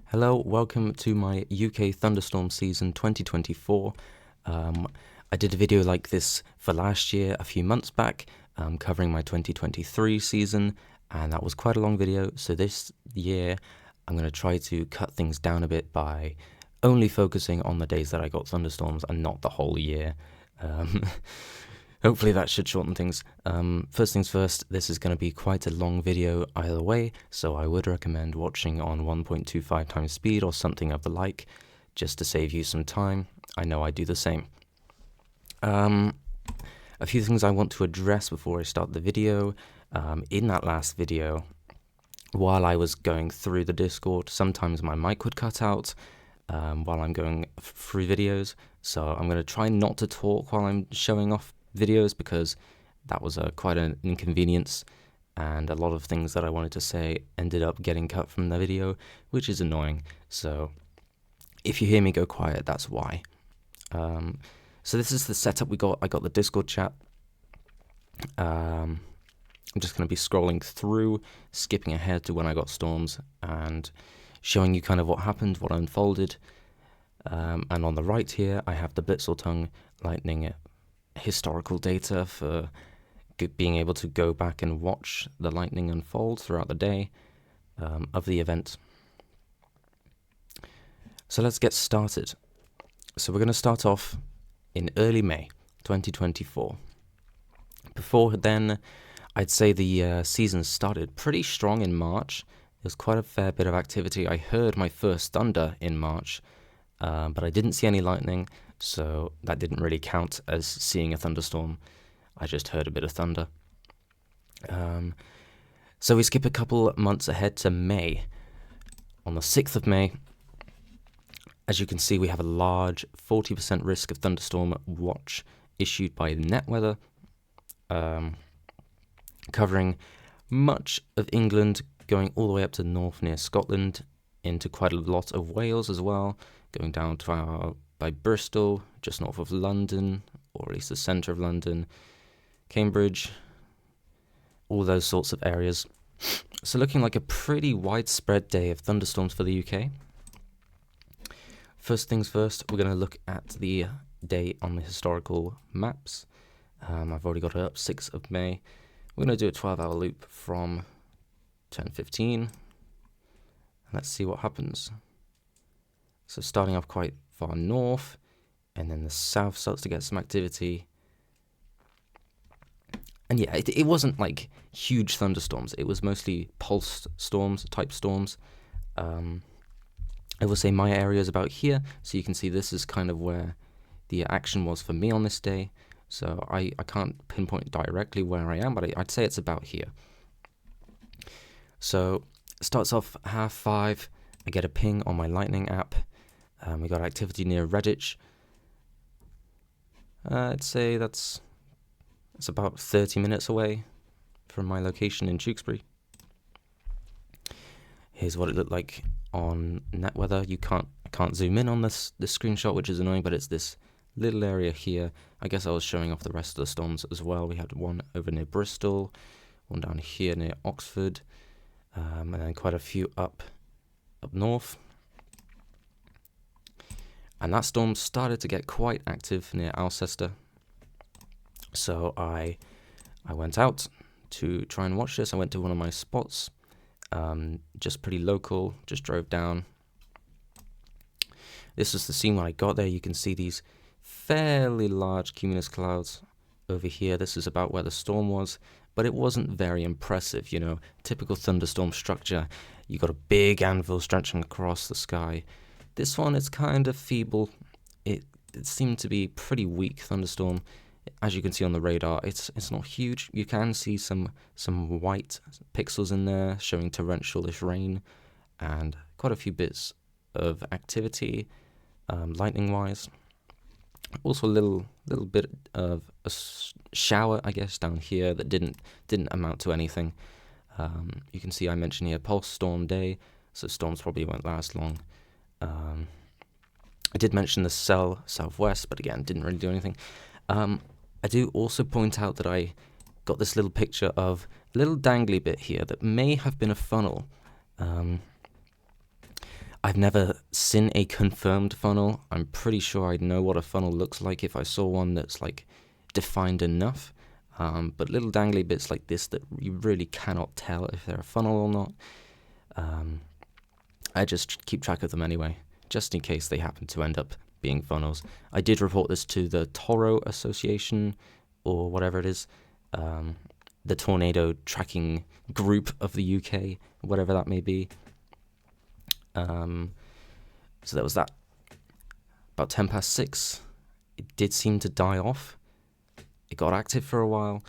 Hello, welcome to my UK Thunderstorm season 2024. I did a video like this for last year a few months back, covering my 2023 season, and that was quite a long video. So this year I'm going to try to cut things down a bit by only focusing on the days that I got thunderstorms and not the whole year. Hopefully that should shorten things. First things first, this is going to be quite a long video either way, so I would recommend watching on 1.25 times speed or something of the like, just to save you some time. I know I do the same. A few things I want to address before I start the video. In that last video, while I was going through the Discord, sometimes my mic would cut out while I'm going through videos, so I'm going to try not to talk while I'm showing off videos, because that was quite an inconvenience, and a lot of things that I wanted to say ended up getting cut from the video, which is annoying. So if you hear me go quiet, that's why. So this is the setup we got. I got the Discord chat. I'm just going to be scrolling through, skipping ahead to when I got storms and showing you kind of what happened, what unfolded. And on the right here, I have the Blitzaltung lightning historical data for being able to go back and watch the lightning unfold throughout the day of the event. So let's get started. So we're going to start off in early May 2024. Before then, I'd say the season started pretty strong in March. There was quite a fair bit of activity. I heard my first thunder in March, but I didn't see any lightning, so that didn't really count as seeing a thunderstorm. I just heard a bit of thunder. So we skip a couple months ahead to May. On the 6th of May, as you can see, we have a large 40% risk of thunderstorm watch issued by NetWeather, covering much of England, going all the way up to north near Scotland, into quite a lot of Wales as well, going down to by Bristol, just north of London, or at least the centre of London, Cambridge, all those sorts of areas. So looking like a pretty widespread day of thunderstorms for the UK. First things first, we're going to look at the day on the historical maps. I've already got it up, 6th of May. We're going to do a 12-hour loop from 10:15. Let's see what happens. So starting off quite far north, and then the south starts to get some activity. And yeah, it wasn't like huge thunderstorms. It was mostly pulsed storms, type storms. I will say my area is about here, so you can see this is kind of where the action was for me on this day. So I can't pinpoint directly where I am, but I'd say it's about here. So it starts off 5:30. I get a ping on my Lightning app. We got activity near Redditch. I'd say that's about 30 minutes away from my location in Tewkesbury. Here's what it looked like on NetWeather. I can't zoom in on this screenshot, which is annoying, but it's this little area here. I guess I was showing off the rest of the storms as well. We had one over near Bristol, one down here near Oxford, and then quite a few up north. And that storm started to get quite active near Alcester. So I went out to try and watch this. I went to one of my spots, just pretty local, just drove down. This was the scene when I got there. You can see these fairly large cumulus clouds over here. This is about where the storm was, but it wasn't very impressive, you know, typical thunderstorm structure. You got a big anvil stretching across the sky. This one is kind of feeble. It seemed to be pretty weak thunderstorm. As you can see on the radar, it's not huge. You can see some white pixels in there showing torrential-ish rain, and quite a few bits of activity, lightning-wise. Also a little bit of a shower, I guess, down here that didn't amount to anything. You can see I mentioned here pulse storm day, so storms probably won't last long. I did mention the southwest, but again, didn't really do anything. I do also point out that I got this little picture of a little dangly bit here that may have been a funnel. I've never seen a confirmed funnel. I'm pretty sure I'd know what a funnel looks like if I saw one that's like defined enough. But little dangly bits like this that you really cannot tell if they're a funnel or not. I just keep track of them anyway, just in case they happen to end up being funnels. I did report this to the Toro Association, or whatever it is, the tornado tracking group of the UK, whatever that may be. So that was that. About 6:10, it did seem to die off. It got active for a while,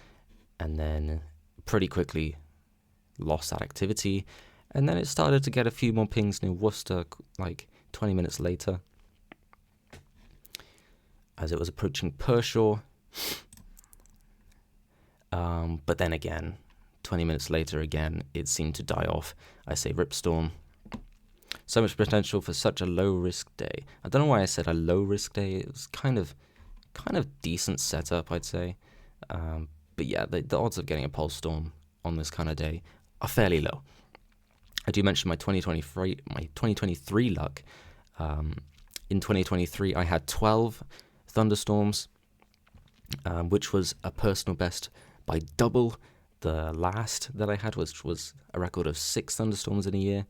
and then pretty quickly lost that activity. And then it started to get a few more pings near Worcester, like 20 minutes later, as it was approaching Pershore. But then again, 20 minutes later again, it seemed to die off. I say ripstorm. So much potential for such a low-risk day. I don't know why I said a low-risk day. It was kind of decent setup, I'd say. But yeah, the odds of getting a pulse storm on this kind of day are fairly low. I do mention my 2023 luck. In 2023, I had 12 thunderstorms, which was a personal best by double the last that I had, which was a record of 6 thunderstorms in a year.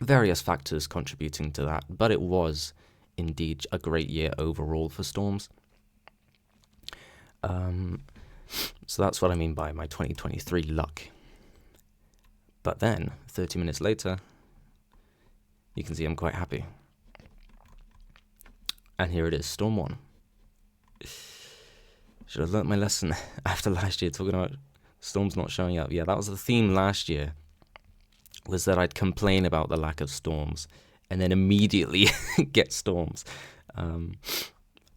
Various factors contributing to that, but it was indeed a great year overall for storms. So that's what I mean by my 2023 luck. But then, 30 minutes later, you can see I'm quite happy. And here it is, Storm 1. Should have learnt my lesson after last year, talking about storms not showing up. Yeah, that was the theme last year, was that I'd complain about the lack of storms and then immediately get storms. And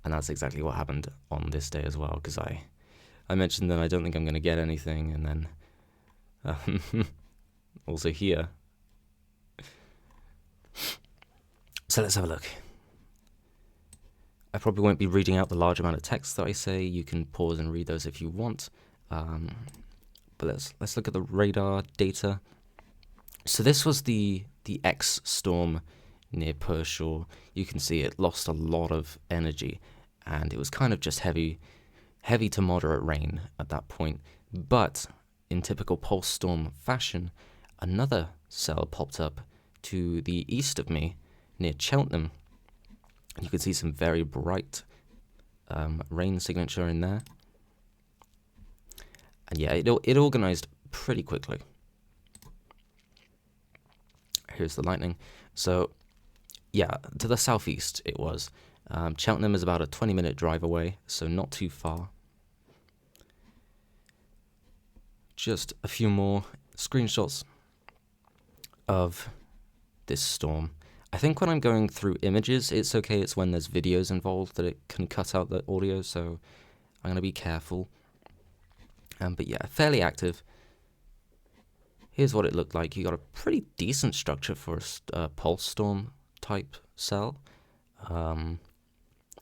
that's exactly what happened on this day as well, because I mentioned that I don't think I'm going to get anything, and then also here. So let's have a look. I probably won't be reading out the large amount of text that I say. You can pause and read those if you want. But let's look at the radar data. So this was the X storm near Pershore. You can see it lost a lot of energy, and it was kind of just heavy to moderate rain at that point. But in typical pulse storm fashion, another cell popped up to the east of me near Cheltenham. You can see some very bright rain signature in there. And yeah, it organized pretty quickly. Here's the lightning. So yeah, to the southeast it was. Cheltenham is about a 20-minute drive away, so not too far. Just a few more screenshots of this storm. I think when I'm going through images, it's okay. It's when there's videos involved that it can cut out the audio, so I'm going to be careful. But yeah, fairly active. Here's what it looked like. You got a pretty decent structure for a pulse storm type cell.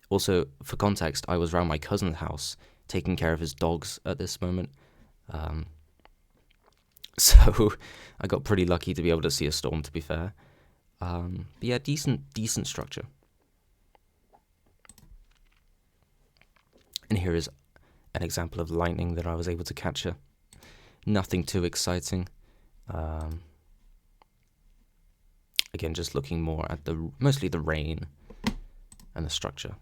Also, for context, I was around my cousin's house taking care of his dogs at this moment. So I got pretty lucky to be able to see a storm, to be fair. But yeah, decent structure. And here is an example of lightning that I was able to capture. Nothing too exciting. Again, just looking more at mostly the rain and the structure.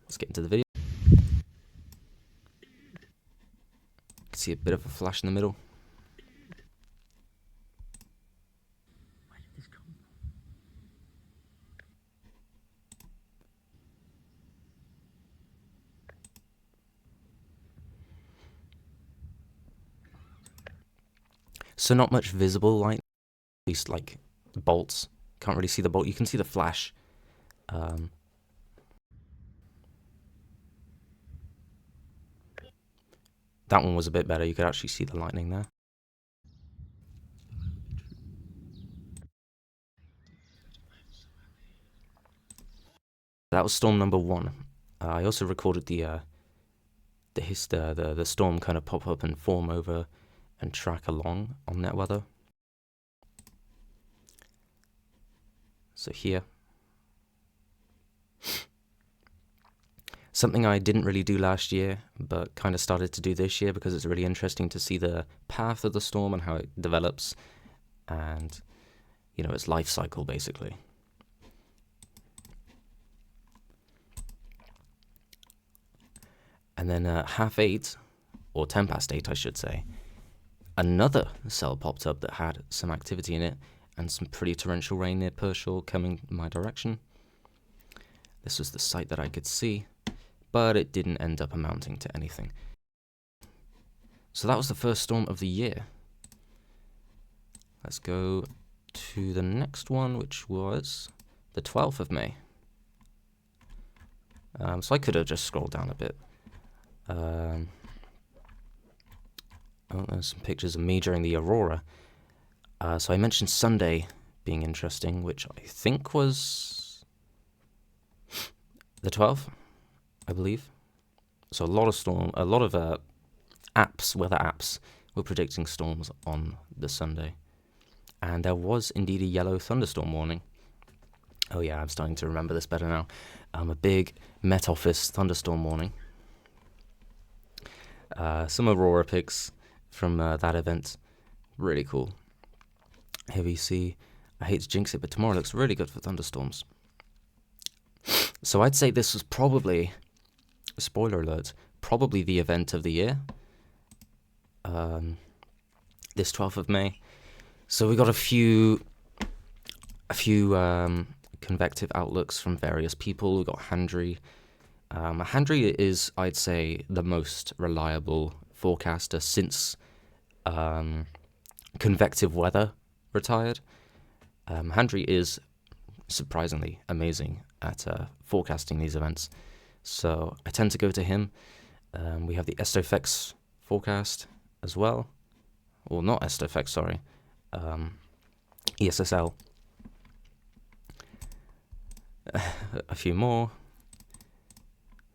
Let's get into the video. See a bit of a flash in the middle. Where did this come from? So not much visible light, at least like bolts. Can't really see the bolt. You can see the flash. That one was a bit better. You could actually see the lightning there. That was storm number 1. I also recorded the storm kind of pop up and form over and track along on NetWeather. So here, something I didn't really do last year, but kind of started to do this year because it's really interesting to see the path of the storm and how it develops and, you know, its life cycle, basically. And then at 8:30, or 8:10, I should say, another cell popped up that had some activity in it and some pretty torrential rain near Pershore coming my direction. This was the site that I could see, but it didn't end up amounting to anything. So that was the first storm of the year. Let's go to the next one, which was the 12th of May. So I could have just scrolled down a bit. Oh, there's some pictures of me during the aurora. So I mentioned Sunday being interesting, which I think was the 12th, I believe. So a lot of apps, weather apps, were predicting storms on the Sunday. And there was indeed a yellow thunderstorm warning. Oh yeah, I'm starting to remember this better now. A big Met Office thunderstorm warning. Some aurora pics from that event. Really cool. Here we see, I hate to jinx it, but tomorrow looks really good for thunderstorms. So I'd say this was probably, spoiler alert, probably the event of the year. This 12th of May. So we got a few convective outlooks from various people. We got Handry. Handry is, I'd say, the most reliable forecaster since convective weather retired. Handry is surprisingly amazing at forecasting these events, so I tend to go to him. We have the Estofx forecast as well, or not Estofx, sorry, ESSL. A few more.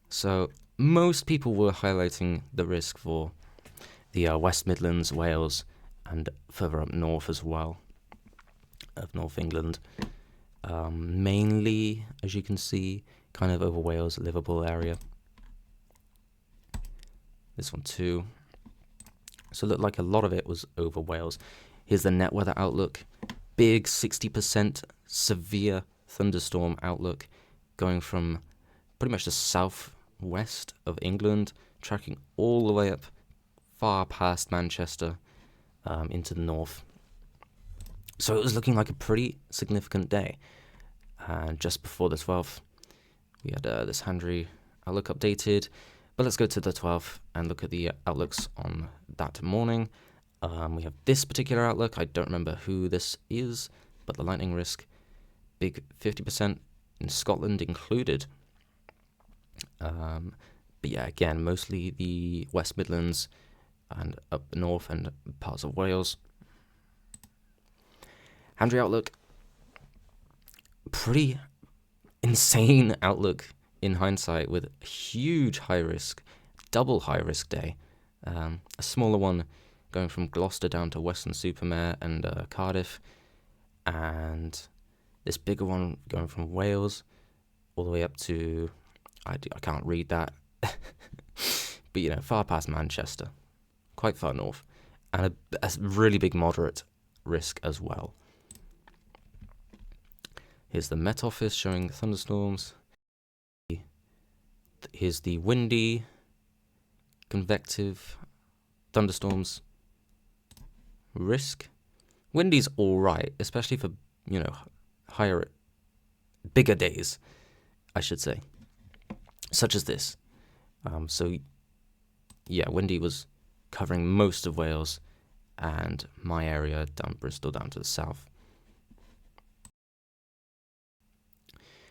So most people were highlighting the risk for the West Midlands, Wales, and further up north as well, of North England. Mainly, as you can see, kind of over Wales, Liverpool area. This one too. So it looked like a lot of it was over Wales. Here's the NetWeather outlook. Big 60% severe thunderstorm outlook going from pretty much the southwest of England, tracking all the way up far past Manchester into the north. So it was looking like a pretty significant day. And just before the 12th, we had this Handry outlook updated. But let's go to the 12th and look at the outlooks on that morning. We have this particular outlook. I don't remember who this is, but the lightning risk, big 50% in Scotland included. But yeah, again, mostly the West Midlands and up north and parts of Wales. Handry outlook, pretty insane outlook in hindsight, with a huge high risk, double high risk day. A smaller one going from Gloucester down to Weston-super-Mare and Cardiff, and this bigger one going from Wales all the way up to, I can't read that, but you know, far past Manchester, quite far north, and a really big moderate risk as well. Here's the Met Office showing thunderstorms. Here's the windy, convective thunderstorms risk. Windy's all right, especially for, you know, bigger days, I should say, such as this. So yeah, windy was covering most of Wales and my area down Bristol down to the south.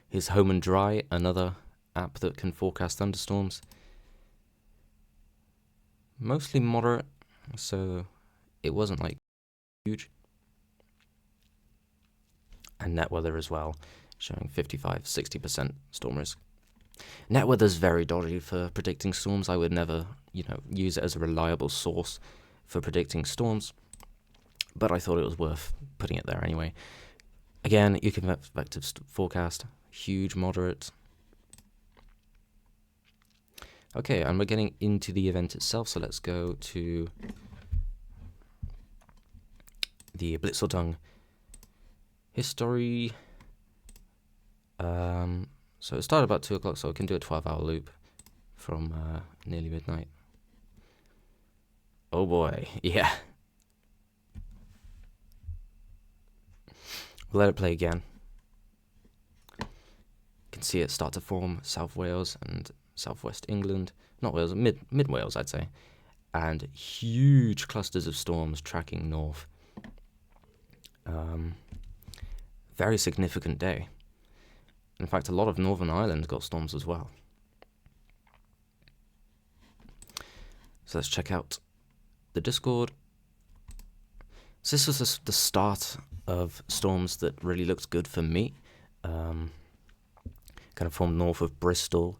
Here's Home and Dry, another app that can forecast thunderstorms. Mostly moderate, so it wasn't like huge. And NetWeather as well, showing 55-60% storm risk. NetWeather's very dodgy for predicting storms. I would never, use it as a reliable source for predicting storms, but I thought it was worth putting it there anyway. Again, you can vector forecast, huge, moderate. Okay, and we're getting into the event itself, so let's go to the Blitzertung history. So it started about 2 o'clock, so I can do a 12-hour loop from nearly midnight. Oh boy, yeah. We'll let it play again. You can see it start to form South Wales and southwest England. Not Wales, mid Wales, I'd say. And huge clusters of storms tracking north. Very significant day. In fact, a lot of Northern Ireland got storms as well. So let's check out the Discord. So this was the start of storms that really looked good for me. Kind of formed north of Bristol,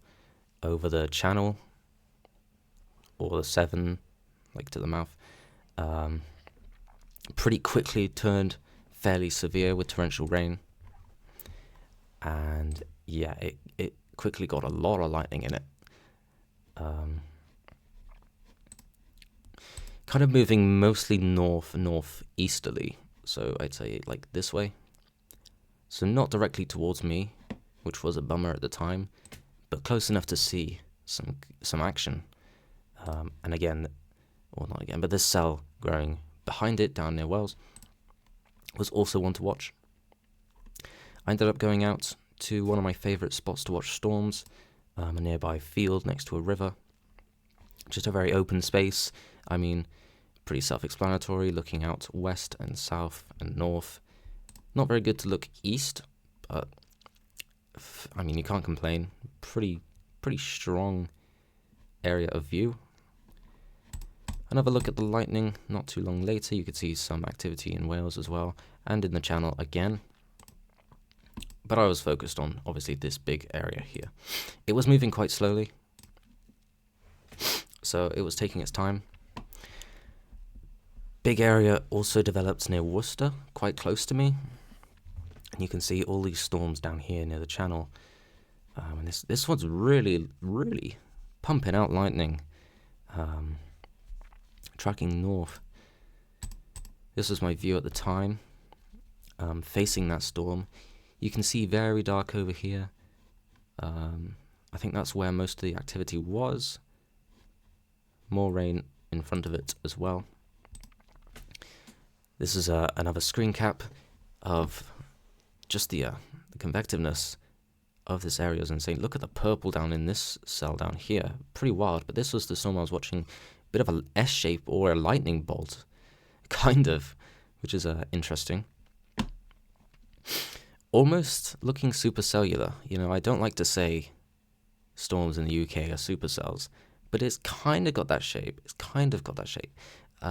over the Channel, or the Severn, like to the mouth. Pretty quickly turned fairly severe with torrential rain. And yeah, it quickly got a lot of lightning in it. Kind of moving mostly northeasterly, so I'd say like this way. So not directly towards me, which was a bummer at the time, but close enough to see some action. And again, or not again, but this cell growing behind it down near Wells was also one to watch. I ended up going out to one of my favourite spots to watch storms, a nearby field next to a river. Just a very open space. I mean, pretty self-explanatory, looking out west and south and north. Not very good to look east, but I mean, you can't complain. Pretty strong area of view. Another look at the lightning. Not too long later, you could see some activity in Wales as well, and in the Channel again. But I was focused on, obviously, this big area here. It was moving quite slowly, so it was taking its time. Big area also developed near Worcester, quite close to me. And you can see all these storms down here near the Channel. And this one's really pumping out lightning, tracking north. This was my view at the time, facing that storm. You can see very dark over here. I think that's where most of the activity was. More rain in front of it as well. This is another screen cap of just the convectiveness of this area is insane. Look at the purple down in this cell down here. Pretty wild, but this was the storm I was watching. A bit of an S shape or a lightning bolt, kind of, which is interesting. Almost looking supercellular. You know, I don't like to say storms in the UK are supercells, but it's kind of got that shape.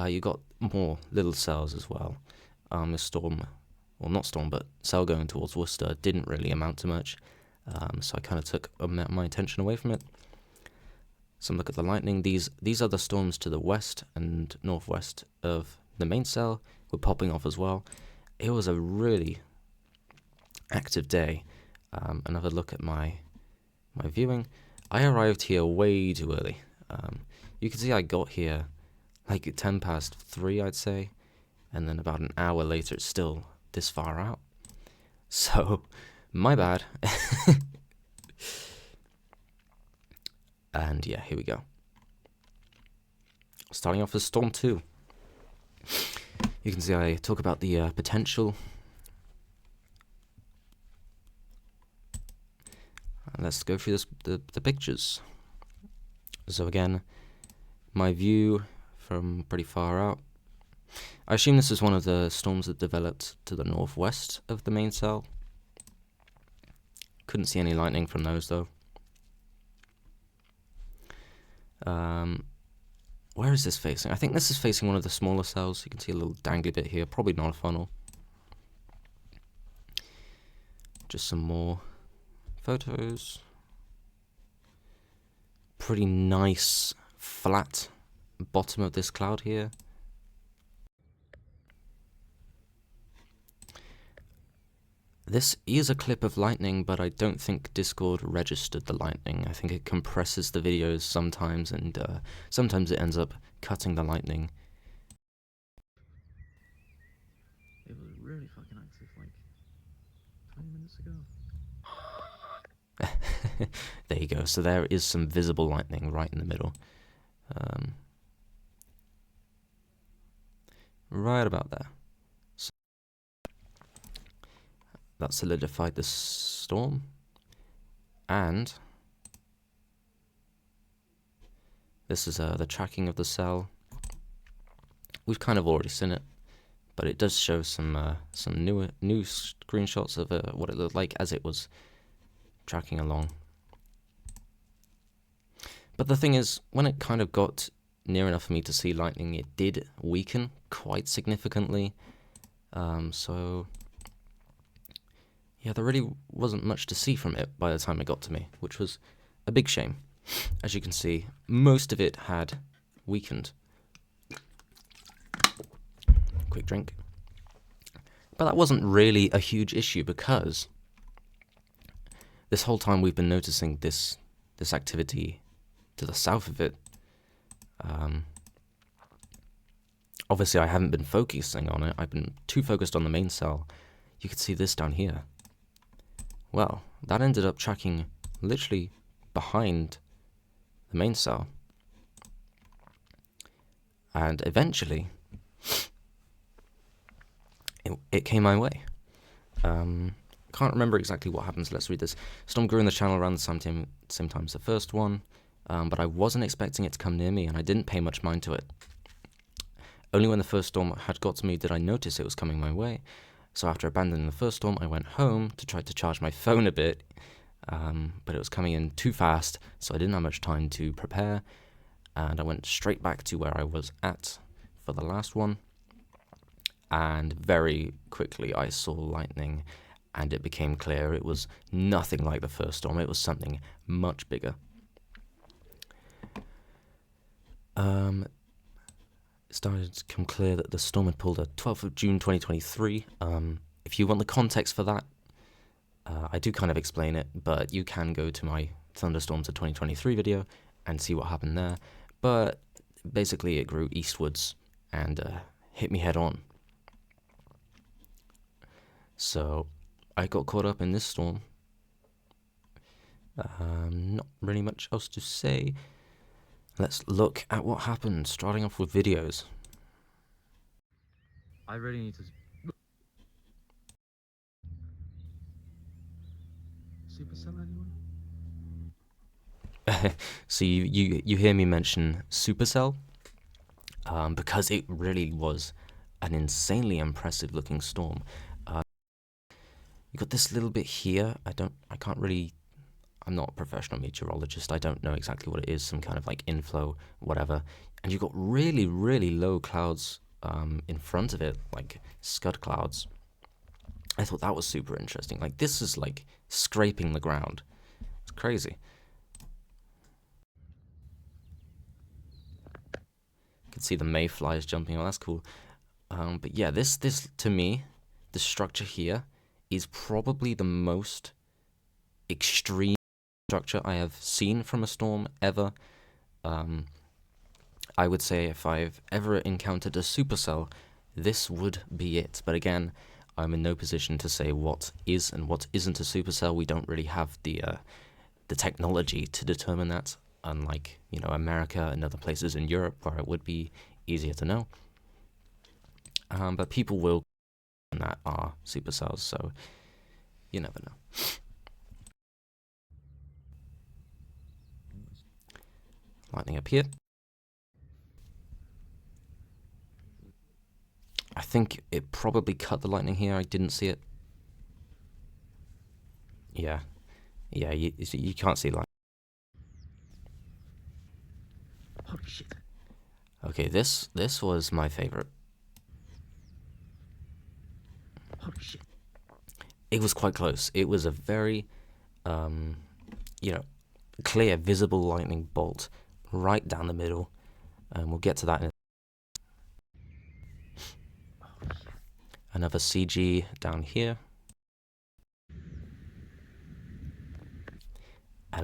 You got more little cells as well. This storm, well, not storm, but cell going towards Worcester didn't really amount to much, so I kind of took my attention away from it. Some look at the lightning. These other storms to the west and northwest of the main cell were popping off as well. It was a really active day. Another look at my viewing. I arrived here way too early. You can see I got here like 10 past 3, I'd say, and then about an hour later it's still this far out. So, my bad. And yeah, here we go. Starting off with Storm 2. You can see I talk about the potential. And let's go through the pictures. So again, my view from pretty far out. I assume this is one of the storms that developed to the northwest of the main cell. Couldn't see any lightning from those though. Where is this facing? I think this is facing one of the smaller cells. You can see a little dangly bit here. Probably not a funnel. Just some more photos. Pretty nice flat bottom of this cloud here. This is a clip of lightning, but I don't think Discord registered the lightning. I think it compresses the videos sometimes, and sometimes it ends up cutting the lightning. It was really fucking active, like 20 minutes ago. There you go. So there is some visible lightning right in the middle. Right about there. So that solidified the storm. And this is the tracking of the cell. We've kind of already seen it, but it does show some new screenshots of what it looked like as it was tracking along. But the thing is, when it kind of got near enough for me to see lightning, it did weaken quite significantly. So yeah, there really wasn't much to see from it by the time it got to me, which was a big shame. As you can see, most of it had weakened. Quick drink. But that wasn't really a huge issue, because this whole time we've been noticing this activity to the south of it. Obviously I haven't been focusing on it. I've been too focused on the main cell. You can see this down here. Well, that ended up tracking literally behind the main cell. And eventually, it came my way. Can't remember exactly what happens. Let's read this. Storm grew in the channel around the same time as the first one, but I wasn't expecting it to come near me, and I didn't pay much mind to it. Only when the first storm had got to me did I notice it was coming my way. So after abandoning the first storm, I went home to try to charge my phone a bit, but it was coming in too fast, so I didn't have much time to prepare, and I went straight back to where I was at for the last one. And very quickly I saw lightning, and it became clear it was nothing like the first storm. It was something much bigger. It started to become clear that the storm had pulled a 12th of June 2023. If you want the context for that, I do kind of explain it, but you can go to my Thunderstorms of 2023 video and see what happened there. But basically it grew eastwards and hit me head on. So I got caught up in this storm. Not really much else to say. Let's look at what happened, starting off with videos. I really need to... Supercell, anyone? So you hear me mention Supercell, because it really was an insanely impressive looking storm. You got this little bit here. I'm not a professional meteorologist. I don't know exactly what it is, some kind of like inflow, whatever. And you've got really, really low clouds in front of it, like scud clouds. I thought that was super interesting. Like, this is like scraping the ground. It's crazy. You can see the mayflies jumping. Oh, that's cool. But yeah, this to me, the structure here is probably the most extreme structure I have seen from a storm ever. I would say if I've ever encountered a supercell, this would be it. But again, I'm in no position to say what is and what isn't a supercell. We don't really have the technology to determine that, unlike, you know, America and other places in Europe where it would be easier to know. But people will that are supercells, so you never know. Lightning up here. I think it probably cut the lightning here. I didn't see it. Yeah, you can't see lightning. Holy shit. Okay, this was my favorite. Holy shit. It was quite close. It was a very, clear, visible lightning bolt right down the middle, and we'll get to that in another CG down here.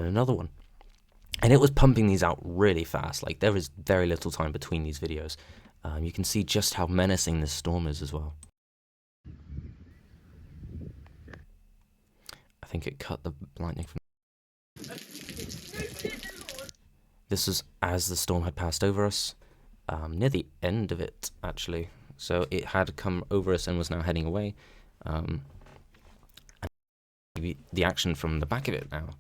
and another one. And it was pumping these out really fast. Like, there was very little time between these videos. You can see just how menacing this storm is as well. I think it cut the lightning from... This was as the storm had passed over us, near the end of it, actually. So it had come over us and was now heading away. And the action from the back of it now.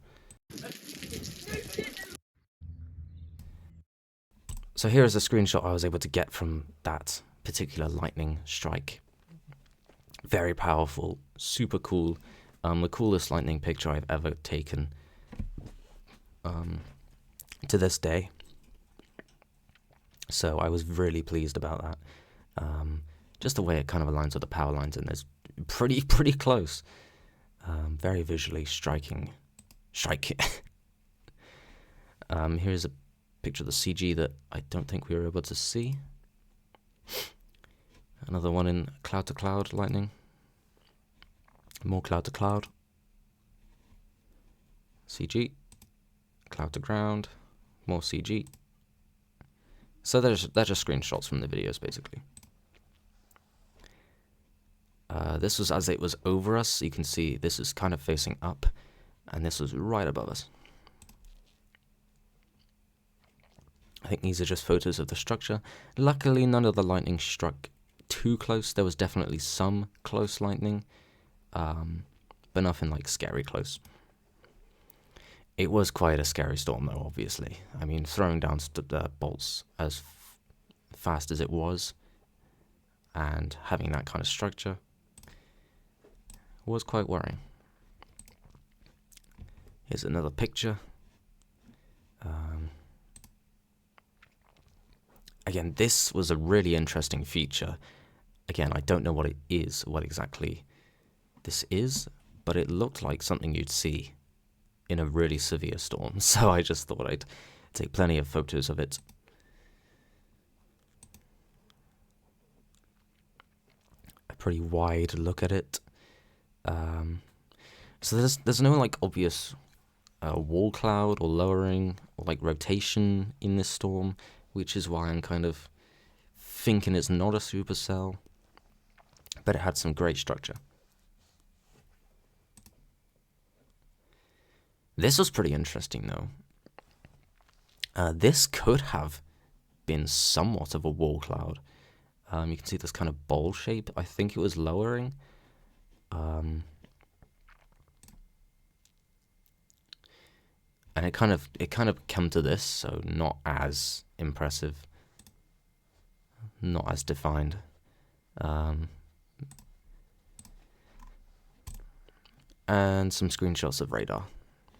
So here is a screenshot I was able to get from that particular lightning strike. Very powerful, super cool. The coolest lightning picture I've ever taken to this day. So I was really pleased about that. Just the way it kind of aligns with the power lines, and it's pretty close. Very visually striking. Here's a picture of the CG that I don't think we were able to see. Another one in cloud to cloud lightning. More cloud to cloud. CG. Cloud to ground. More CG. So they're just screenshots from the videos, basically. This was as it was over us. You can see this is kind of facing up, and this was right above us. I think these are just photos of the structure. Luckily, none of the lightning struck too close. There was definitely some close lightning, but nothing like scary close. It was quite a scary storm, though, obviously. I mean, throwing down bolts as fast as it was, and having that kind of structure was quite worrying. Here's another picture. Again, this was a really interesting feature. Again, I don't know what it is, what exactly this is, but it looked like something you'd see in a really severe storm. So I just thought I'd take plenty of photos of it. A pretty wide look at it. So there's no like obvious wall cloud or lowering or like rotation in this storm, which is why I'm kind of thinking it's not a supercell, but it had some great structure. This was pretty interesting, though. This could have been somewhat of a wall cloud. You can see this kind of bowl shape. I think it was lowering. And it kind of come to this, so not as impressive, not as defined. And some screenshots of radar.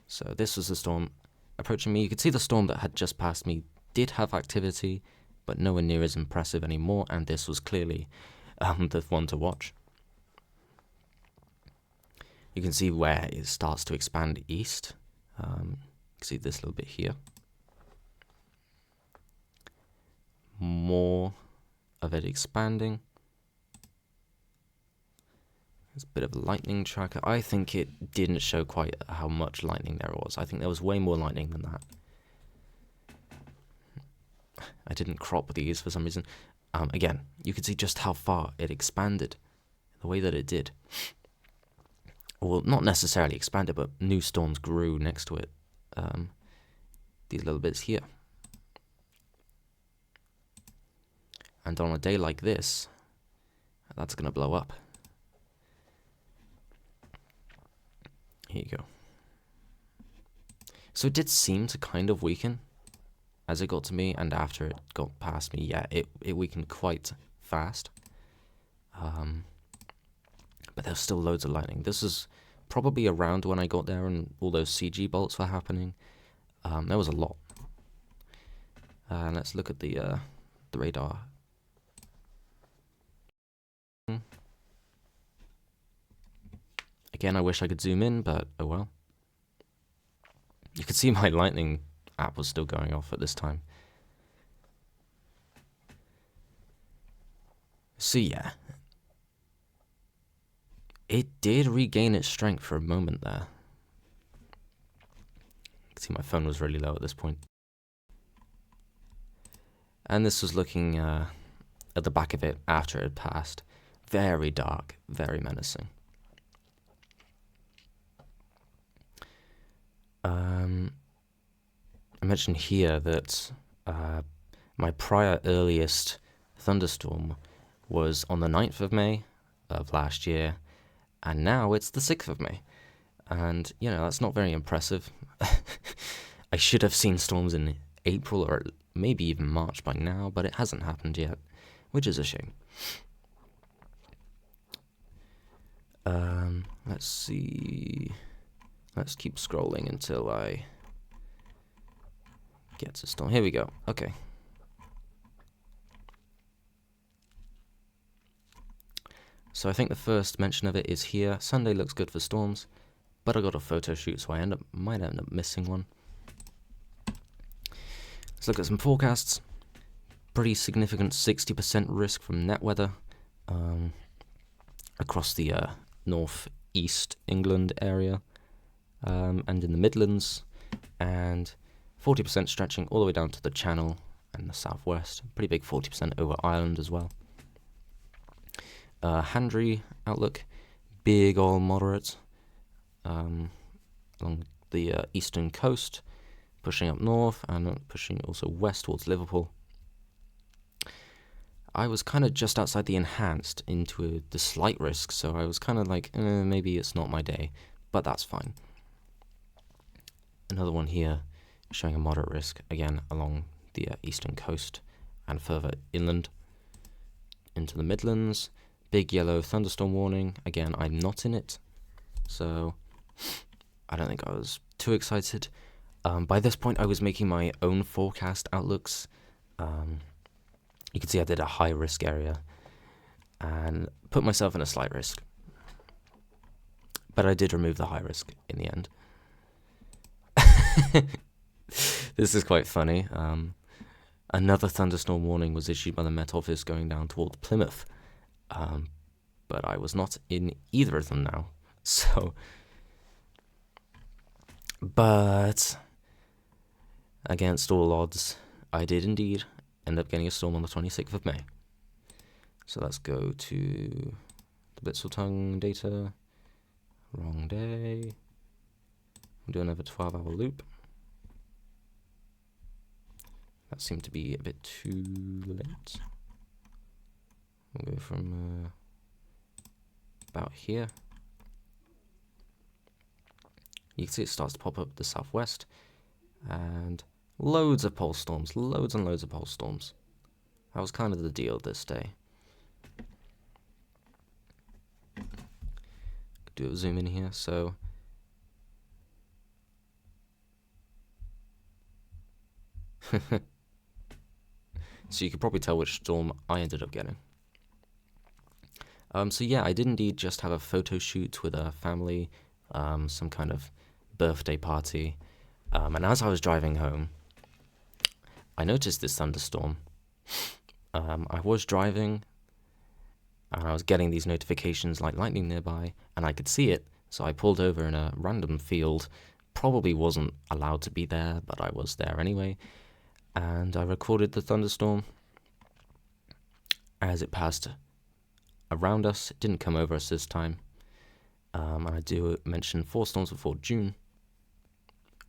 So this was the storm approaching me. You could see the storm that had just passed me did have activity, but nowhere near as impressive anymore, and this was clearly the one to watch. You can see where it starts to expand east. You can see this little bit here. More of it expanding. There's a bit of a lightning tracker. I think it didn't show quite how much lightning there was. I think there was way more lightning than that. I didn't crop these for some reason. Again, you can see just how far it expanded, the way that it did. Well, not necessarily expanded, but new storms grew next to it. These little bits here. And on a day like this, that's going to blow up. Here you go. So it did seem to kind of weaken as it got to me, and after it got past me, yeah, it weakened quite fast. But there's still loads of lightning. This is probably around when I got there and all those CG bolts were happening. There was a lot. Let's look at the radar. Again, I wish I could zoom in, but oh well. You could see my lightning app was still going off at this time. So yeah, it did regain its strength for a moment there. can see my phone was really low at this point. And this was looking at the back of it after it had passed. Very dark, very menacing. I mentioned here that my prior earliest thunderstorm was on the 9th of May of last year, and now it's the 6th of May. And, you know, that's not very impressive. I should have seen storms in April or maybe even March by now, but it hasn't happened yet, which is a shame. Let's see. Let's keep scrolling until I get to storm. Here we go. Okay. So I think the first mention of it is here. Sunday looks good for storms, but I got a photo shoot, so I might end up missing one. Let's look at some forecasts. Pretty significant 60% risk from net weather across the north-east England area and in the Midlands, and 40% stretching all the way down to the Channel and the southwest. Pretty big 40% over Ireland as well. Handry outlook, big all moderate along the eastern coast, pushing up north and pushing also west towards Liverpool. I was kind of just outside the enhanced into the slight risk, so I was kind of like, maybe it's not my day, but that's fine. Another one here showing a moderate risk, again, along the eastern coast and further inland into the Midlands. Big yellow thunderstorm warning. Again, I'm not in it, so I don't think I was too excited. By this point, I was making my own forecast outlooks. You can see I did a high risk area and put myself in a slight risk. But I did remove the high risk in the end. This is quite funny. Another thunderstorm warning was issued by the Met Office going down towards Plymouth. But I was not in either of them now. So, but against all odds, I did indeed end up getting a storm on the 26th of May. So let's go to the Blitzwell data. Wrong day. We'll do another 12-hour loop. That seemed to be a bit too late. We'll go from about here. You can see it starts to pop up the southwest, and loads of pole storms, loads and loads of pole storms. That was kind of the deal this day. Do a zoom in here, so so you could probably tell which storm I ended up getting. So yeah, I did indeed just have a photo shoot with a family, some kind of birthday party, and as I was driving home, I noticed this thunderstorm. I was driving, and I was getting these notifications like lightning nearby, and I could see it, so I pulled over in a random field. Probably wasn't allowed to be there, but I was there anyway, and I recorded the thunderstorm as it passed around us. It didn't come over us this time. And I do mention 4 storms before June.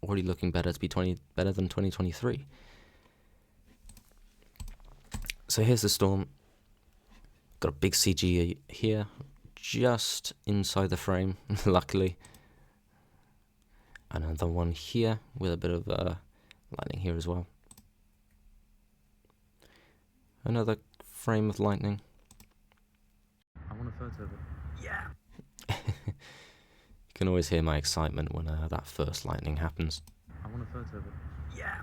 Already looking better to be better than 2023. So here's the storm. Got a big CG here, just inside the frame, luckily. Another one here with a bit of lightning here as well. Another frame of lightning. I want a photo of it. Yeah! You can always hear my excitement when that first lightning happens. I want a photo of it. Yeah!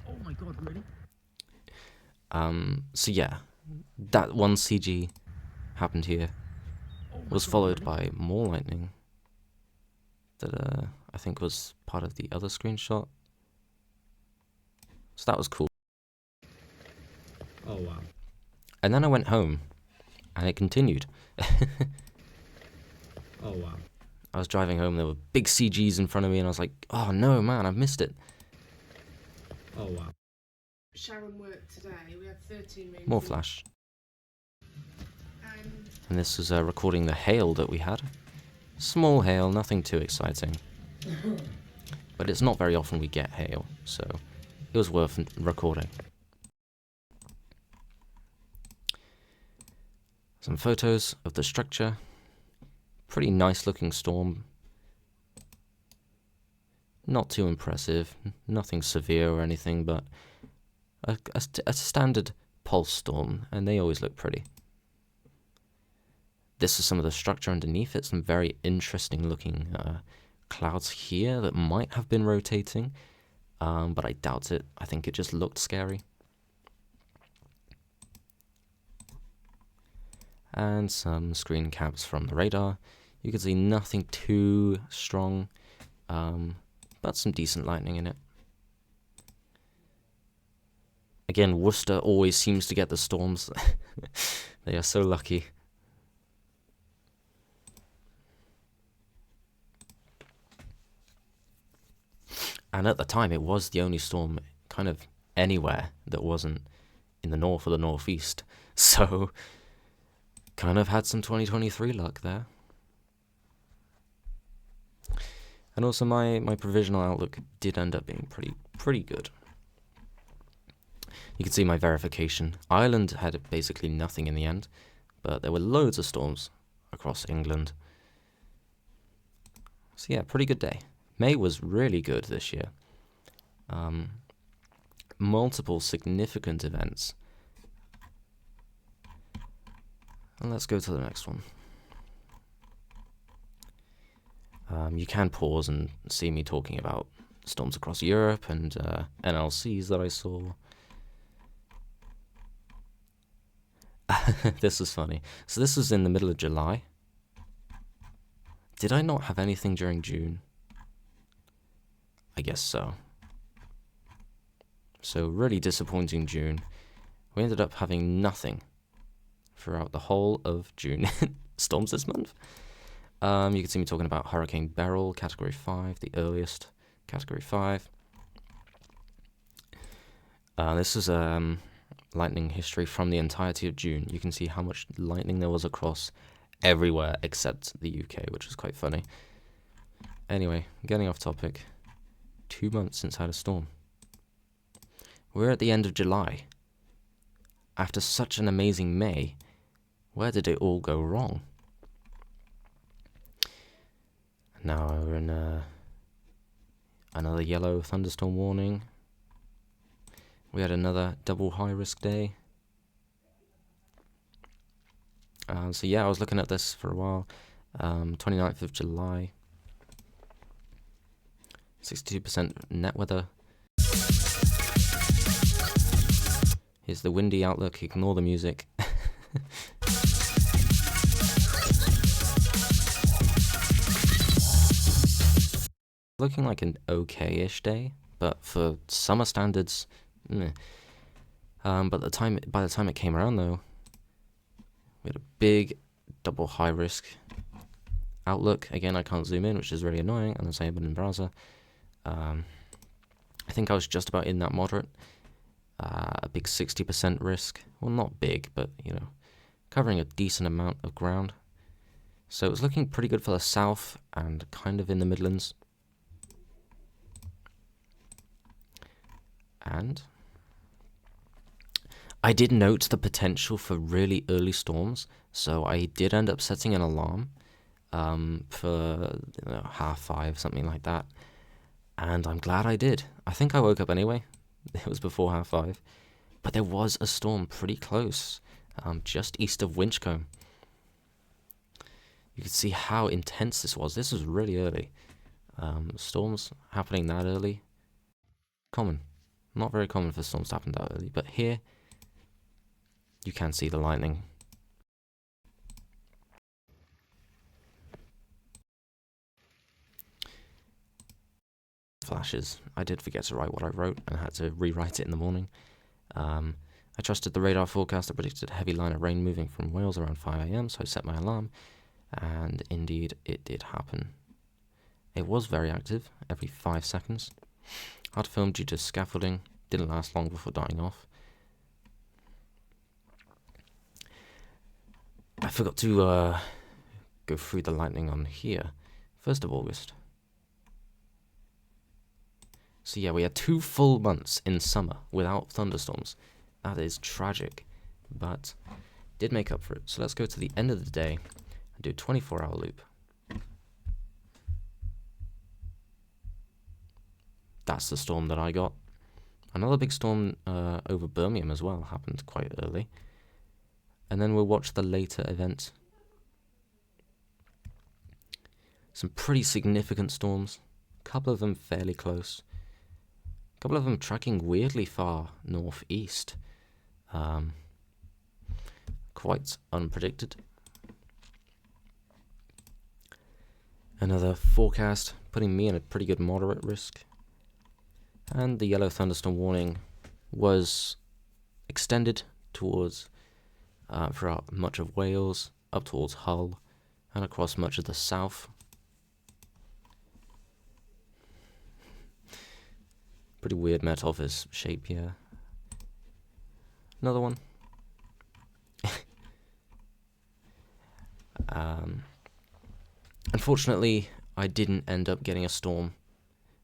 Oh my god, really? So yeah, that one CG happened here. Was followed by more lightning that I think was part of the other screenshot. So that was cool. Oh wow. And then I went home and it continued. Oh wow. I was driving home, there were big CGs in front of me, and I was like, oh no, man, I've missed it. Oh, wow. Sharon worked today. We had 13 moons. More flash. And this was recording the hail that we had. Small hail, nothing too exciting. But it's not very often we get hail, so it was worth recording. Some photos of the structure. Pretty nice looking storm. Not too impressive, nothing severe or anything, but a standard pulse storm, and they always look pretty. This is some of the structure underneath it, some very interesting looking clouds here that might have been rotating, but I doubt it. I think it just looked scary. And some screen caps from the radar. You can see nothing too strong, but some decent lightning in it. Again, Worcester always seems to get the storms. They are so lucky. And at the time, it was the only storm kind of anywhere that wasn't in the north or the northeast. So, kind of had some 2023 luck there. And also my provisional outlook did end up being pretty good. You can see my verification. Ireland had basically nothing in the end, but there were loads of storms across England. So yeah, pretty good day. May was really good this year. Multiple significant events. And let's go to the next one. You can pause and see me talking about storms across Europe and NLCs that I saw. This is funny. So this is in the middle of July. Did I not have anything during June? I guess so. So really disappointing June. We ended up having nothing throughout the whole of June. Storms this month. You can see me talking about Hurricane Beryl, Category 5, the earliest Category 5. This is lightning history from the entirety of June. You can see how much lightning there was across everywhere except the UK, which is quite funny. Anyway, getting off topic. 2 months since I had a storm. We're at the end of July. After such an amazing May, where did it all go wrong? Now we're in another yellow thunderstorm warning. We had another double high-risk day. So yeah, I was looking at this for a while. 29th of July. 62% net weather. Here's the windy outlook. Ignore the music. Looking like an okay-ish day, but for summer standards, meh. But by the time it came around, though, we had a big double high risk outlook. Again, I can't zoom in, which is really annoying, and I'm saying it in browser. I think I was just about in that moderate. A big 60% risk. Well, not big, but, you know, covering a decent amount of ground. So it was looking pretty good for the south and kind of in the Midlands. And I did note the potential for really early storms, so I did end up setting an alarm for 5:30, something like that. And I'm glad I did. I think I woke up anyway. It was before 5:30. But there was a storm pretty close, just east of Winchcombe. You could see how intense this was. This was really early. Storms happening that early, common. Not very common for storms to happen that early, but here you can see the lightning. Flashes. I did forget to write what I wrote and had to rewrite it in the morning. I trusted the radar forecast that predicted a heavy line of rain moving from Wales around 5 a.m, so I set my alarm, and indeed it did happen. It was very active, every 5 seconds. Hard to film due to scaffolding, didn't last long before dying off. I forgot to go through the lightning on here. 1st of August. So yeah, we had 2 full months in summer without thunderstorms. That is tragic, but did make up for it. So let's go to the end of the day and do a 24-hour loop. That's the storm that I got. Another big storm over Birmingham as well happened quite early. And then we'll watch the later event. Some pretty significant storms. A couple of them fairly close. A couple of them tracking weirdly far northeast. Quite unpredicted. Another forecast putting me in a pretty good moderate risk. And the yellow thunderstorm warning was extended towards throughout much of Wales, up towards Hull, and across much of the south. Pretty weird Met Office shape here. Another one. Unfortunately, I didn't end up getting a storm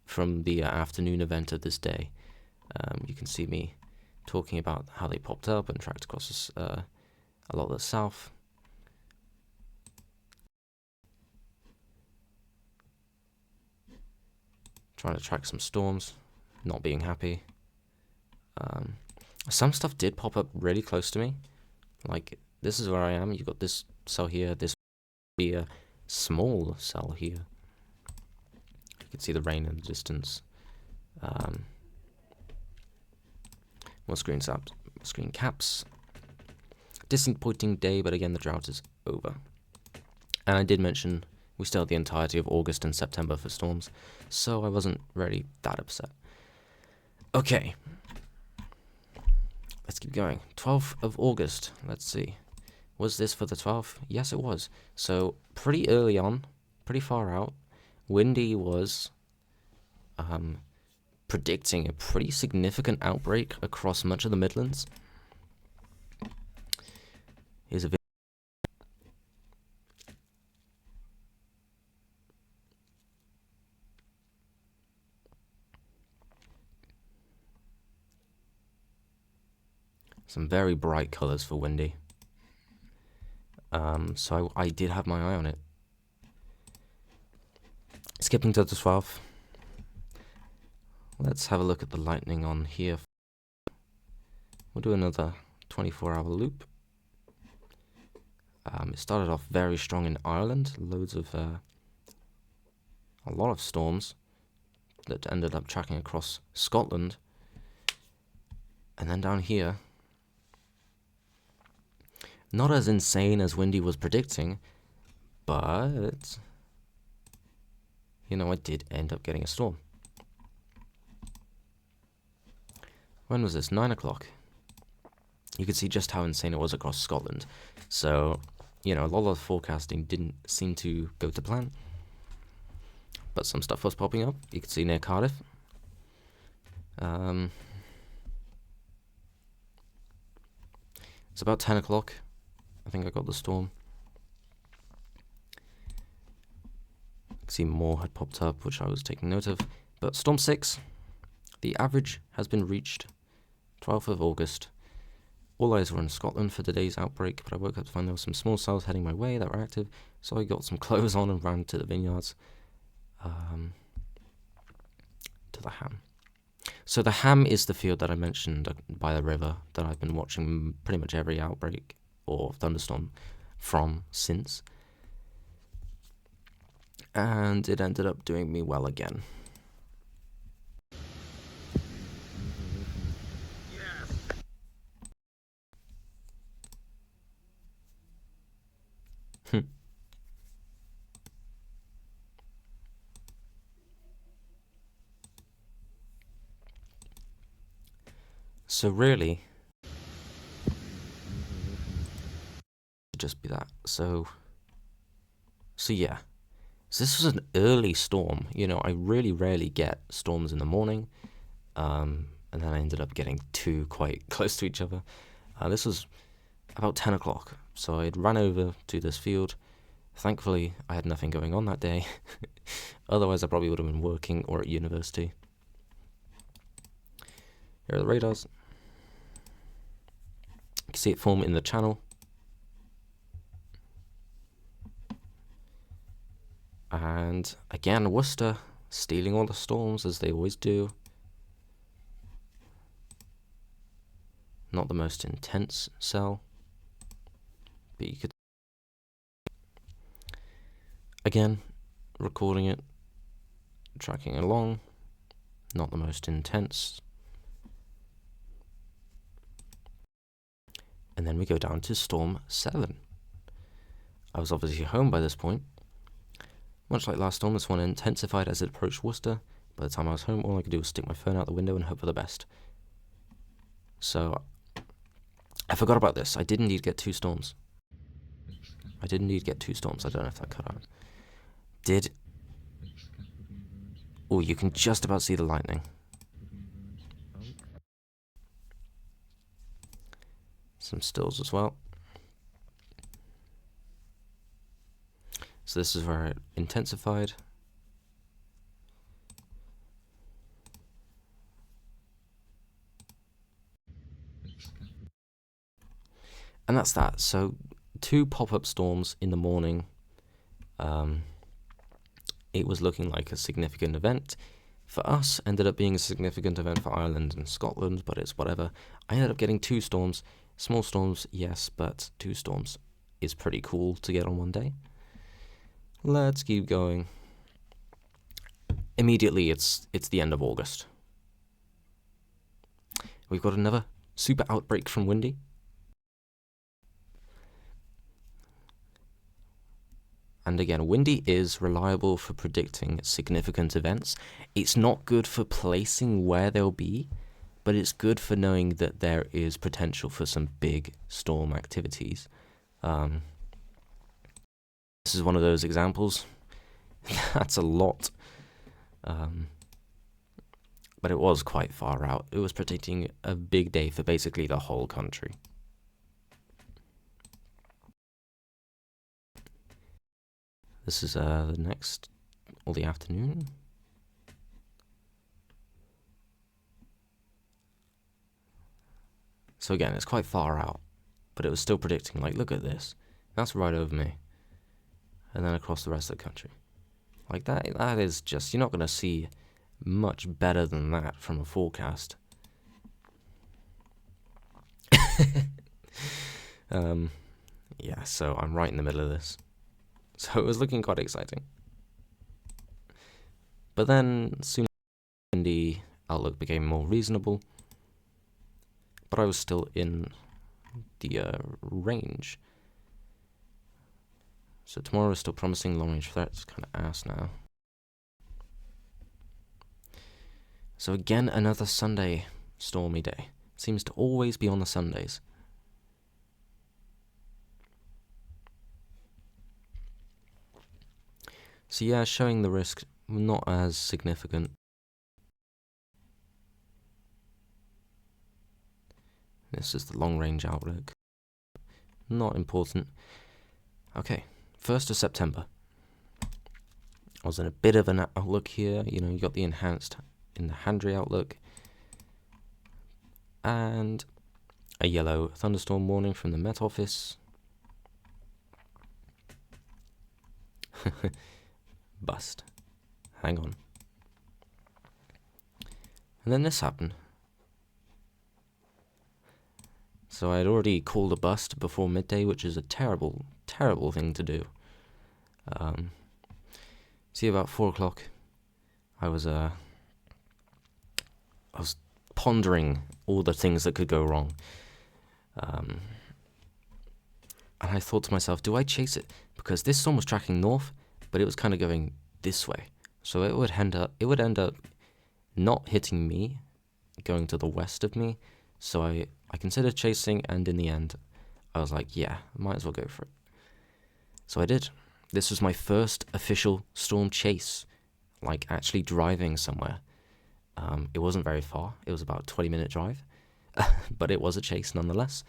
from the afternoon event of this day. You can see me talking about how they popped up and tracked across a lot of the south. Trying to track some storms, not being happy. Some stuff did pop up really close to me. Like, this is where I am. You've got this cell here. This would be a small cell here. You can see the rain in the distance. More screen caps. Disappointing day, but again, the drought is over. And I did mention we still had the entirety of August and September for storms, so I wasn't really that upset. Okay. Let's keep going. 12th of August. Let's see. Was this for the 12th? Yes, it was. So, pretty early on, pretty far out, Windy was predicting a pretty significant outbreak across much of the Midlands. Here's a video. Some very bright colours for Windy. So I did have my eye on it. Skipping to the 12th. Let's have a look at the lightning on here. We'll do another 24-hour loop. It started off very strong in Ireland. A lot of storms that ended up tracking across Scotland. And then down here, not as insane as Windy was predicting, but, you know, I did end up getting a storm. When was this? 9 o'clock. You could see just how insane it was across Scotland. So, you know, a lot of the forecasting didn't seem to go to plan. But some stuff was popping up. You could see near Cardiff. It's about 10 o'clock. I think I got the storm. See, more had popped up, which I was taking note of. But Storm 6, the average has been reached. 12th of August. All eyes were in Scotland for today's outbreak, but I woke up to find there were some small cells heading my way that were active, so I got some clothes on and ran to the vineyards. To the Ham. So the Ham is the field that I mentioned by the river that I've been watching pretty much every outbreak or thunderstorm from since. And it ended up doing me well again. Yes. So really, just be that. So yeah. So this was an early storm. You know, I really rarely get storms in the morning. And then I ended up getting two quite close to each other. This was about 10 o'clock. So I'd run over to this field. Thankfully, I had nothing going on that day. Otherwise, I probably would have been working or at university. Here are the radars. You can see it form in the channel. And again, Worcester stealing all the storms as they always do. Not the most intense cell, but you could again recording it, tracking along. Not the most intense. And then we go down to Storm 7. I was obviously home by this point. Much like last storm, this one intensified as it approached Worcester. By the time I was home, all I could do was stick my phone out the window and hope for the best. So, I forgot about this. I did indeed get two storms. I don't know if that cut out. Oh, you can just about see the lightning. Some stills as well. So this is where it intensified. And that's that. So 2 pop-up storms in the morning. It was looking like a significant event. For us, ended up being a significant event for Ireland and Scotland, but it's whatever. I ended up getting 2 storms. Small storms, yes, but 2 storms is pretty cool to get on one day. Let's keep going. Immediately, it's the end of August. We've got another super outbreak from Windy. And again, Windy is reliable for predicting significant events. It's not good for placing where they'll be, but it's good for knowing that there is potential for some big storm activities. This is one of those examples. That's a lot. But it was quite far out. It was predicting a big day for basically the whole country. This is the next, or the afternoon. So again, it's quite far out, but it was still predicting, like, look at this. That's right over me. And then across the rest of the country. Like that is just, you're not going to see much better than that from a forecast. Yeah, so I'm right in the middle of this. So it was looking quite exciting. But then soon the outlook became more reasonable. But I was still in the range. So tomorrow is still promising long-range threats. Kind of ass now. So again, another Sunday stormy day. Seems to always be on the Sundays. So yeah, showing the risk not as significant. This is the long-range outlook. Not important. Okay, 1st of September. I was in a bit of an outlook here. You know, you got the enhanced in the Handry outlook. And a yellow thunderstorm warning from the Met Office. Bust. Hang on. And then this happened. So I had already called a bust before midday, which is a terrible, terrible thing to do. See, about 4 o'clock, I was pondering all the things that could go wrong. And I thought to myself, do I chase it? Because this storm was tracking north, but it was kind of going this way. So it would end up not hitting me, going to the west of me. So I considered chasing, and in the end, I was like, yeah, might as well go for it. So I did. This was my first official storm chase, like actually driving somewhere. It wasn't very far. It was about a 20-minute drive, but it was a chase nonetheless.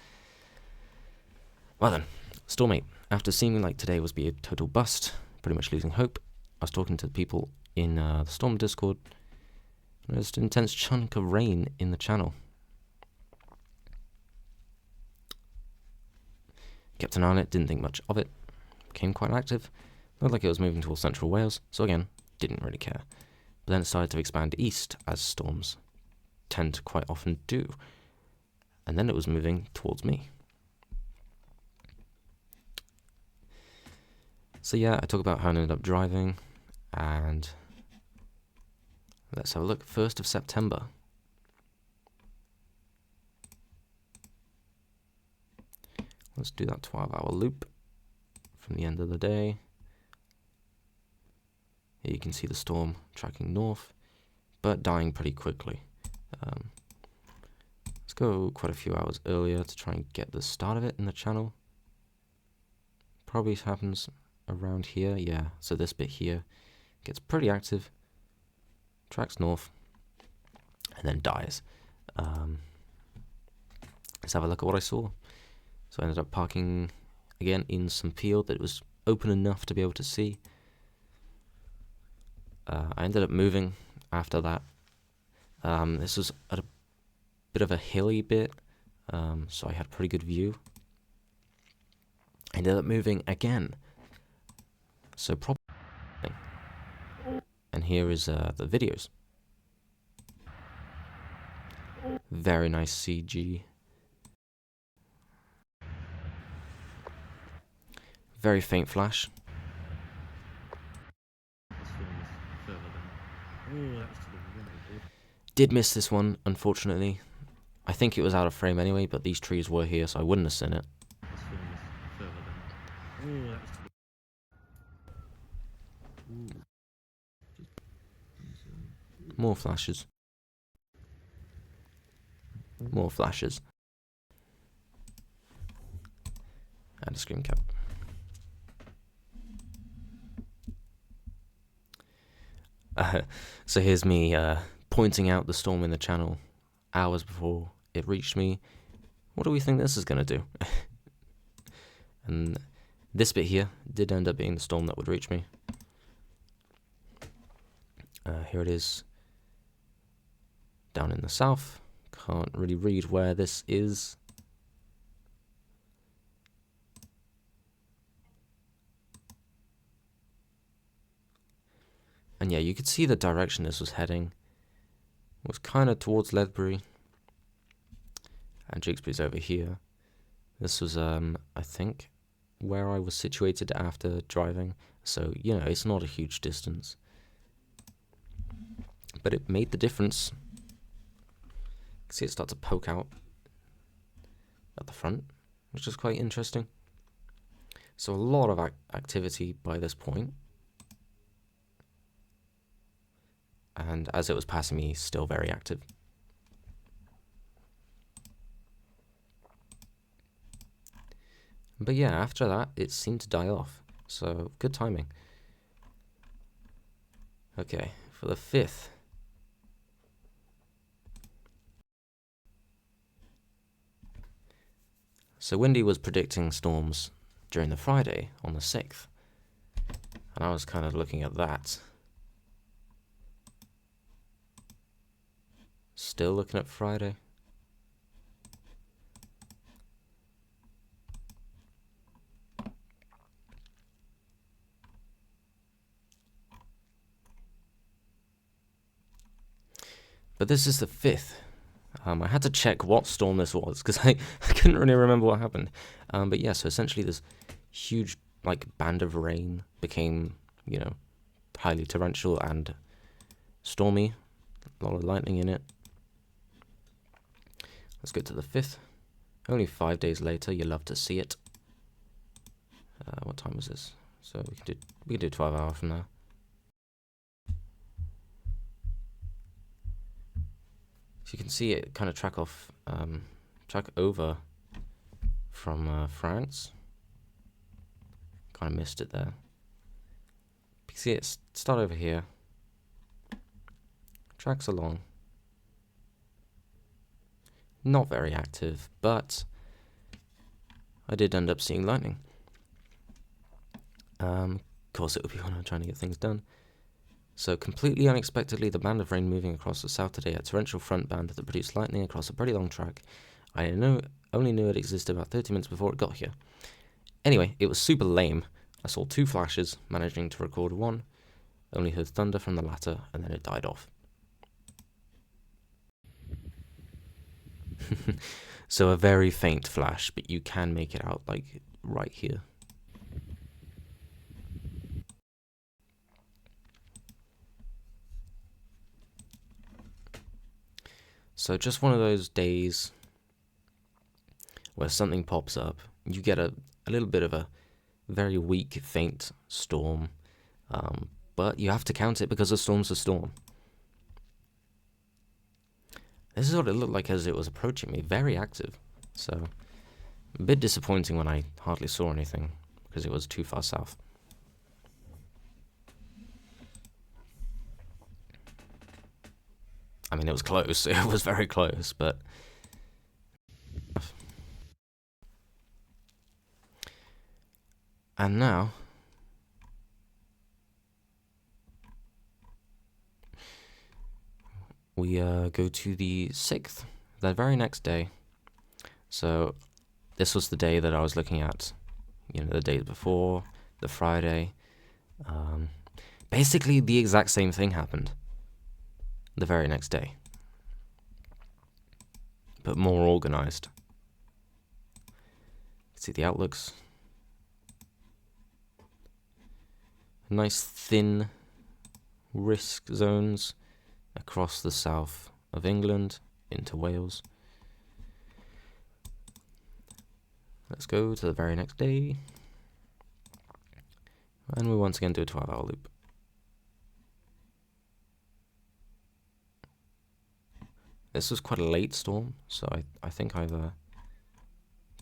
Well then, Storm 8. After seeming like today was be a total bust, pretty much losing hope, I was talking to the people in the Storm Discord. There's an intense chunk of rain in the channel. Kept an eye on it, didn't think much of it. Became quite active. Looked like it was moving towards central Wales, so again, didn't really care. But then it started to expand east, as storms tend to quite often do. And then it was moving towards me. So yeah, I talk about how I ended up driving, and let's have a look. 1st of September. Let's do that 12-hour loop from the end of the day. Here you can see the storm tracking north, but dying pretty quickly. Let's go quite a few hours earlier to try and get the start of it in the channel. Probably happens around here, yeah. So this bit here gets pretty active, tracks north, and then dies. Let's have a look at what I saw. So I ended up parking again in some field that was open enough to be able to see. I ended up moving after that. This was at a bit of a hilly bit, so I had a pretty good view. I ended up moving again. So probably, and here is the videos. Very nice CG. Very faint flash. Did miss this one, unfortunately. I think it was out of frame anyway, but these trees were here, so I wouldn't have seen it. More flashes. More flashes. And a screen cap. So here's me pointing out the storm in the channel hours before it reached me. What do we think this is going to do? And this bit here did end up being the storm that would reach me. Here it is down in the south. Can't really read where this is. And yeah, you could see the direction this was heading. It was kind of towards Ledbury. And Jigsbury's over here. This was, I think, where I was situated after driving. So, you know, it's not a huge distance. But it made the difference. You can see it start to poke out at the front, which is quite interesting. So a lot of activity by this point. And as it was passing me, still very active. But yeah, after that, it seemed to die off. So, good timing. Okay, for the 5th. So Windy was predicting storms during the Friday on the 6th. And I was kind of looking at that. Still looking at Friday. But this is the 5th. I had to check what storm this was because I couldn't really remember what happened. But yeah, so essentially this huge like band of rain became, you know, highly torrential and stormy. A lot of lightning in it. Let's go to the 5th. Only 5 days later, you love to see it. What time was this? So we can do 12 hours from now. So you can see it kind of track over from France. Kind of missed it there. can see it start over here. Tracks along. Not very active, but I did end up seeing lightning. Of course, it would be when I'm trying to get things done. So, completely unexpectedly, the band of rain moving across the south today, a torrential front band that produced lightning across a pretty long track. I only knew it existed about 30 minutes before it got here. Anyway, it was super lame. I saw 2 flashes, managing to record one, only heard thunder from the latter, and then it died off. So a very faint flash, but you can make it out, like, right here. So just one of those days where something pops up. You get a little bit of a very weak, faint storm, but you have to count it because a storm's a storm. This is what it looked like as it was approaching me, very active. So, a bit disappointing when I hardly saw anything, because it was too far south. I mean, it was close, it was very close, but... And now... we go to the 6th, the very next day. So, this was the day that I was looking at, the day before, the Friday. Basically, the exact same thing happened the very next day, but more organized. See the outlooks. Nice thin risk zones across the south of England into Wales. Let's go to the very next day. And we once again do a 12-hour loop. This was quite a late storm, so I think I've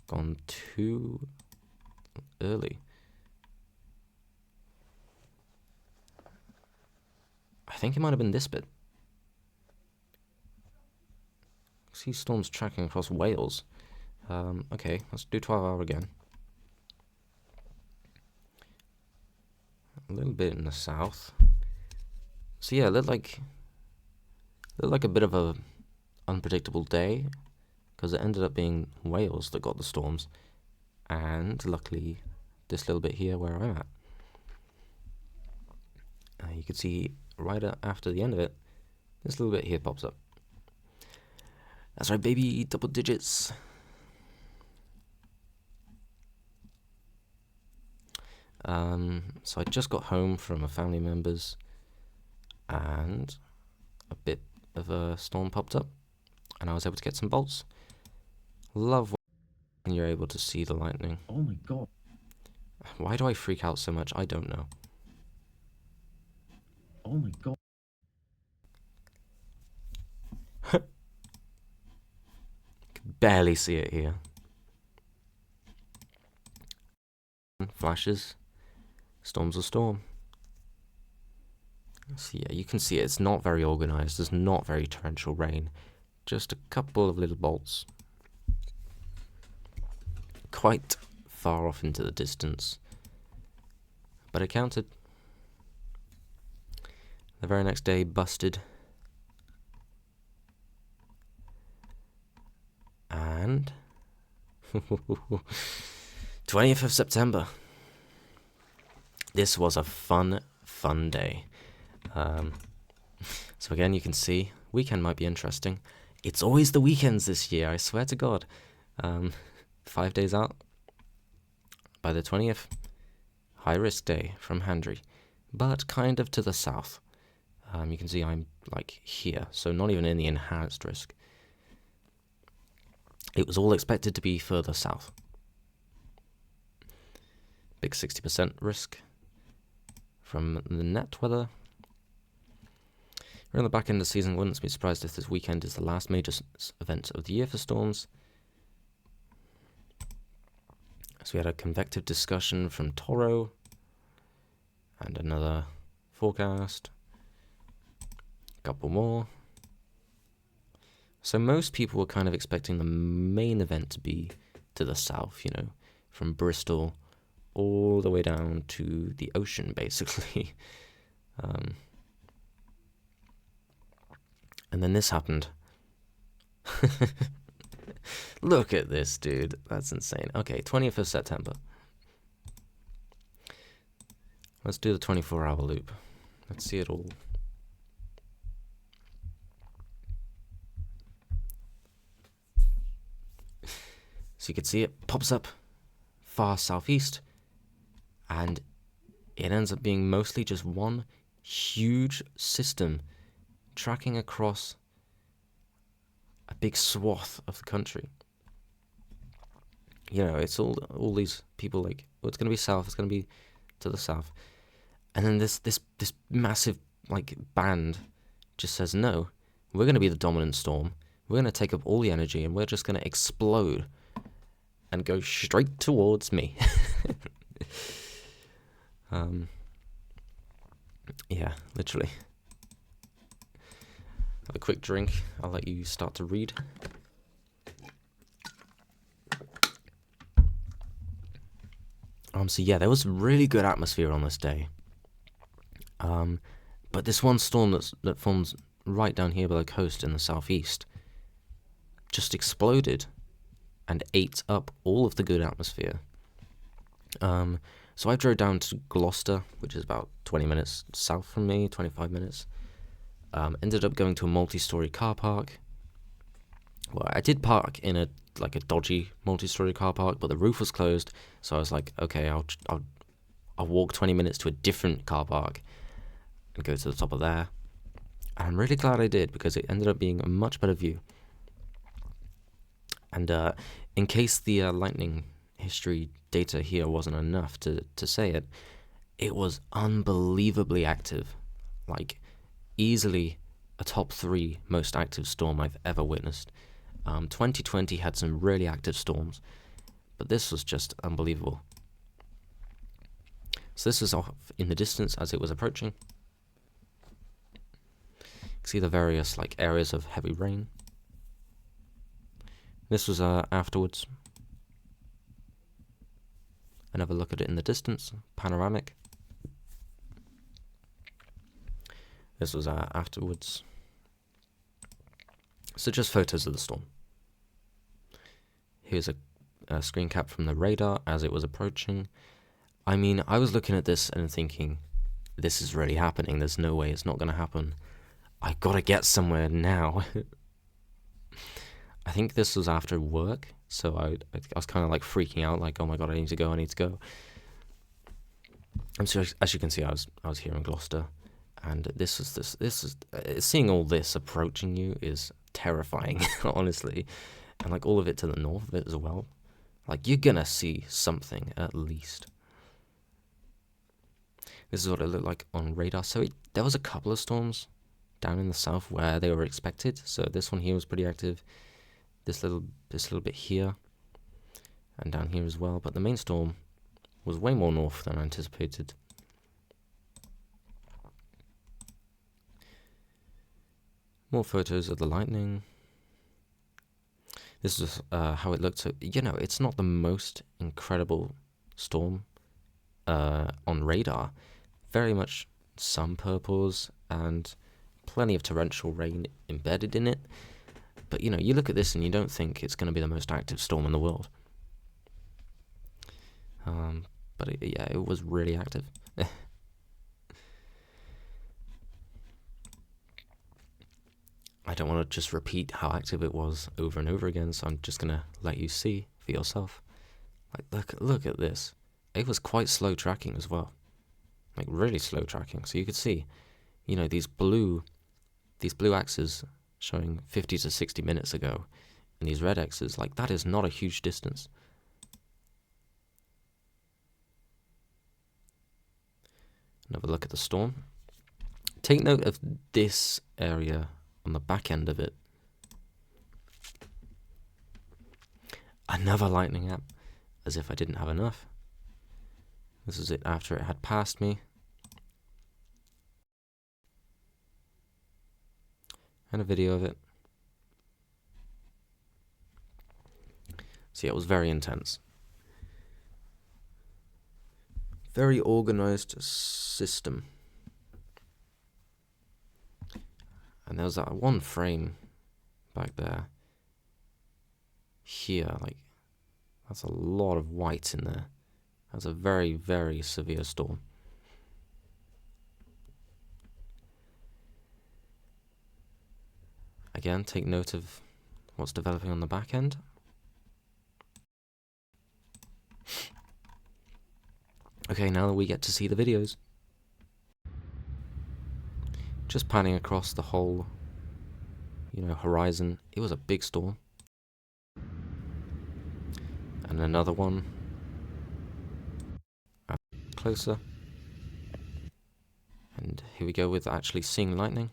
gone too early. I think it might have been this bit. See storms tracking across Wales. Okay, let's do 12-hour again. A little bit in the south. So yeah, it looked like a bit of a unpredictable day, because it ended up being Wales that got the storms, and luckily this little bit here where I'm at. You can see right after the end of it, this little bit here pops up. That's right, baby, double digits. So I just got home from a family member's, and a bit of a storm popped up, and I was able to get some bolts. Love when you're able to see the lightning. Oh my god. Why do I freak out so much? I don't know. Oh my god. Can barely see it here. Flashes. Storm's a storm. So yeah, you can see it's not very organized. There's not very torrential rain. Just a couple of little bolts. Quite far off into the distance. But it counted. The very next day, busted. And 20th of September. This was a fun day. So again, you can see, weekend might be interesting. It's always the weekends this year, I swear to God. 5 days out. By the 20th, high risk day from Handry, but kind of to the south. You can see I'm like here, so not even in the enhanced risk. It was all expected to be further south. Big 60% risk from the net weather. We're on the back end of the season. Wouldn't be surprised if this weekend is the last major event of the year for storms. So we had a convective discussion from Toro, and another forecast. Couple more. So most people were kind of expecting the main event to be to the south, you know, from Bristol all the way down to the ocean, basically. And then this happened. Look at this, dude. That's insane. Okay, 20th of September. Let's do the 24-hour loop. Let's see it all. So you can see it pops up far southeast, and it ends up being mostly just one huge system tracking across a big swath of the country. You know, it's all these people like, oh, it's going to be south, it's going to be to the south. And then this massive, like, band just says, no, we're going to be the dominant storm. We're going to take up all the energy, and we're just going to explode and go straight towards me. Yeah, literally. Have a quick drink. I'll let you start to read. So yeah, there was really good atmosphere on this day. But this one storm that forms right down here by the coast in the southeast just exploded and ate up all of the good atmosphere. So I drove down to Gloucester, which is about 20 minutes south from me, 25 minutes. Ended up going to a multi-story car park. Well, I did park in a dodgy multi-story car park, but the roof was closed. So I was like, okay, I'll walk 20 minutes to a different car park and go to the top of there. And I'm really glad I did, because it ended up being a much better view. And in case the lightning history data here wasn't enough to say it, it was unbelievably active. Like, easily a top 3 most active storm I've ever witnessed. 2020 had some really active storms, but this was just unbelievable. So this is off in the distance as it was approaching. You can see the various areas of heavy rain. This was afterwards. Another look at it in the distance, panoramic. This was afterwards. So just photos of the storm. Here's a screen cap from the radar as it was approaching. I mean, I was looking at this and thinking, this is really happening. There's no way it's not going to happen. I gotta get somewhere now. I think this was after work, so I was kind of freaking out, oh my god, I need to go. And so as you can see, I was here in Gloucester, and this is seeing all this approaching you is terrifying, honestly, and all of it to the north of it as well. You're gonna see something at least. This is what it looked like on radar. So there was a couple of storms down in the south where they were expected. So this one here was pretty active. This little bit here, and down here as well. But the main storm was way more north than anticipated. More photos of the lightning. This is how it looked. So, it's not the most incredible storm on radar. Very much some purples and plenty of torrential rain embedded in it. But, you look at this and you don't think it's going to be the most active storm in the world. But it was really active. I don't want to just repeat how active it was over and over again, so I'm just going to let you see for yourself. Look at this. It was quite slow tracking as well. Really slow tracking. So you could see, these blue axes showing 50 to 60 minutes ago, and these red X's, that is not a huge distance. Another look at the storm. Take note of this area on the back end of it. Another lightning app, as if I didn't have enough. This is it after it had passed me. and a video of it. So yeah, it was very intense. Very organized system. And there was that one frame back there. Here, like, that's a lot of white in there. That's a very, very severe storm. Again, take note of what's developing on the back end. Okay, now we get to see the videos. Just panning across the whole, horizon. It was a big storm. And another one. Closer. And here we go with actually seeing lightning.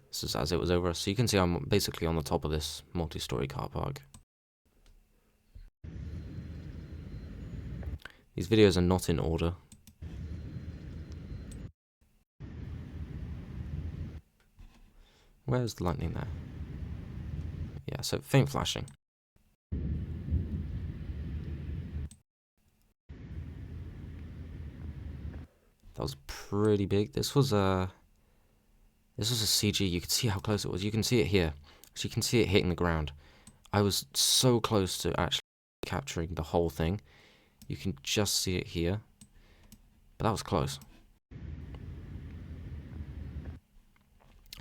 This is as it was over us. So you can see I'm basically on the top of this multi-story car park. These videos are not in order. Where's the lightning there? Yeah, so faint flashing. That was pretty big. This was a CG. You could see how close it was. You can see it here. So you can see it hitting the ground. I was so close to actually capturing the whole thing. You can just see it here. But that was close.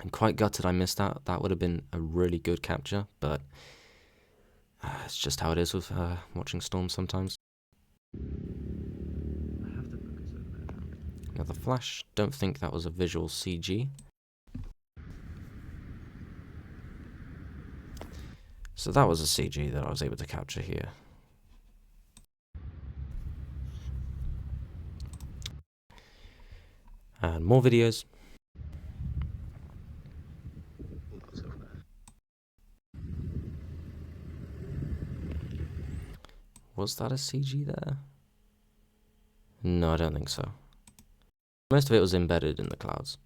I'm quite gutted I missed that. That would have been a really good capture, but it's just how it is with watching storms sometimes. Another flash. Don't think that was a visual CG. So that was a CG that I was able to capture here. And more videos. Was that a CG there? No, I don't think so. Most of it was embedded in the clouds.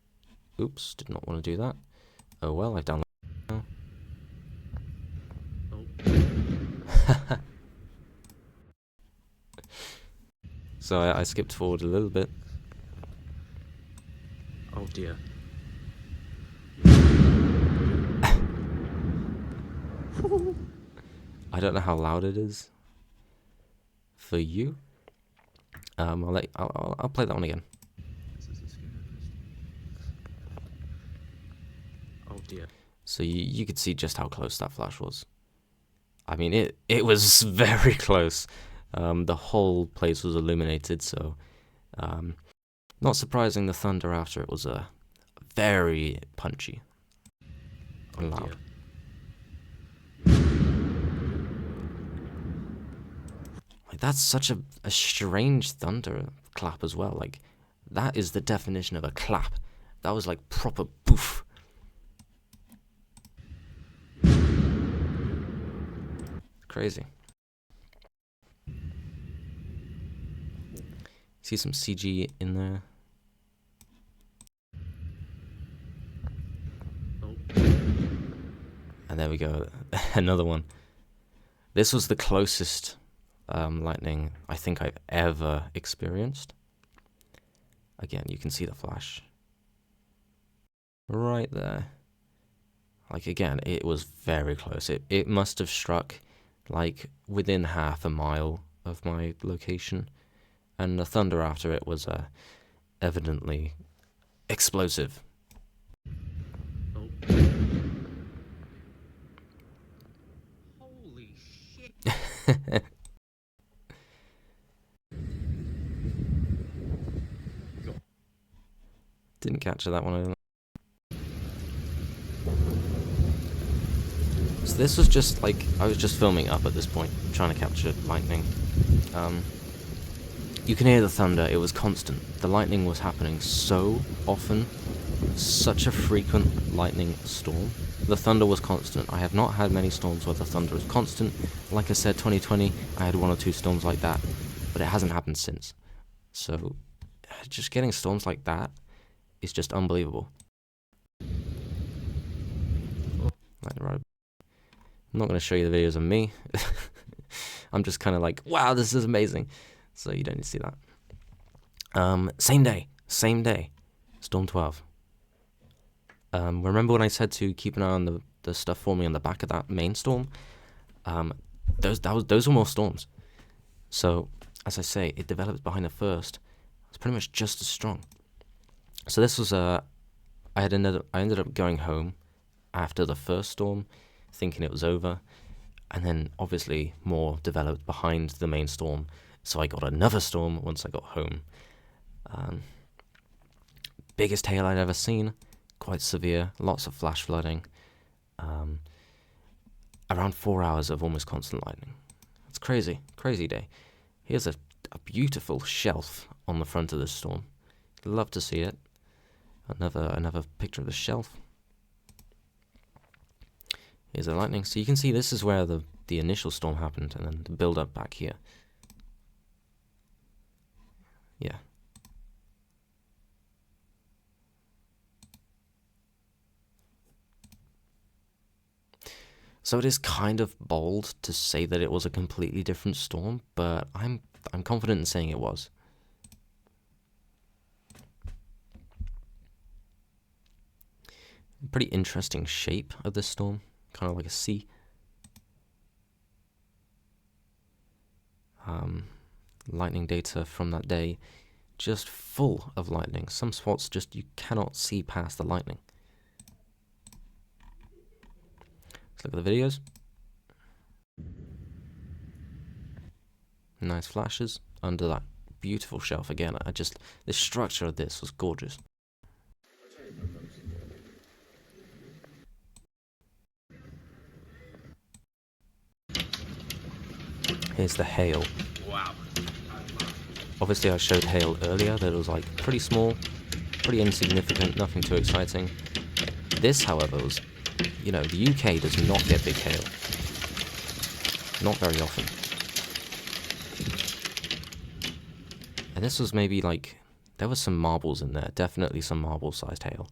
Oops, did not want to do that. Oh well, I've downloaded it now. So I skipped forward a little bit. Oh dear. I don't know how loud it is for you. I'll play that one again. Oh dear. So you could see just how close that flash was. I mean, it was very close. The whole place was illuminated, so not surprising the thunder after it was very punchy and loud. Dear. Like, that's such a strange thunder clap as well. Like, that is the definition of a clap. That was like proper boof. Crazy. See some CG in there. Oh. And there we go. Another one. This was the closest lightning I think I've ever experienced. Again, you can see the flash. Right there. Like, again, it was very close. It must have struck like within half a mile of my location. And the thunder after it was evidently explosive. Oh. Holy shit. Didn't capture that one. I don't know. So this was just like, I was just filming up at this point, trying to capture lightning. You can hear the thunder, it was constant. The lightning was happening so often, such a frequent lightning storm. The thunder was constant. I have not had many storms where the thunder is constant. Like I said, 2020, I had one or two storms like that, but it hasn't happened since. So, just getting storms like that is just unbelievable. Right. I'm not going to show you the videos of me. I'm just kind of like, wow, this is amazing. So you don't need to see that. Same day, Storm 12. Remember when I said to keep an eye on the stuff forming on the back of that main storm? Those were more storms. So, as I say, it developed behind the first. It's pretty much just as strong. So this was I ended up going home after the first storm, thinking it was over, and then obviously more developed behind the main storm. So I got another storm once I got home. Biggest hail I'd ever seen, quite severe, lots of flash flooding. Around 4 hours of almost constant lightning. It's crazy day. Here's a beautiful shelf on the front of this storm. Love to see it. Another picture of the shelf. Here's the lightning. So you can see this is where the initial storm happened, and then the build up back here. Yeah. So it is kind of bold to say that it was a completely different storm, but I'm confident in saying it was. Pretty interesting shape of this storm, kind of like a C. Lightning data from that day, just full of lightning. Some spots just you cannot see past the lightning. Let's look at the videos. Nice flashes under that beautiful shelf again. The structure of this was gorgeous. Here's the hail. Wow. Obviously I showed hail earlier that it was like pretty small, pretty insignificant, nothing too exciting. This, however, was, the UK does not get big hail. Not very often. And this was maybe like, there was some marbles in there, definitely some marble-sized hail.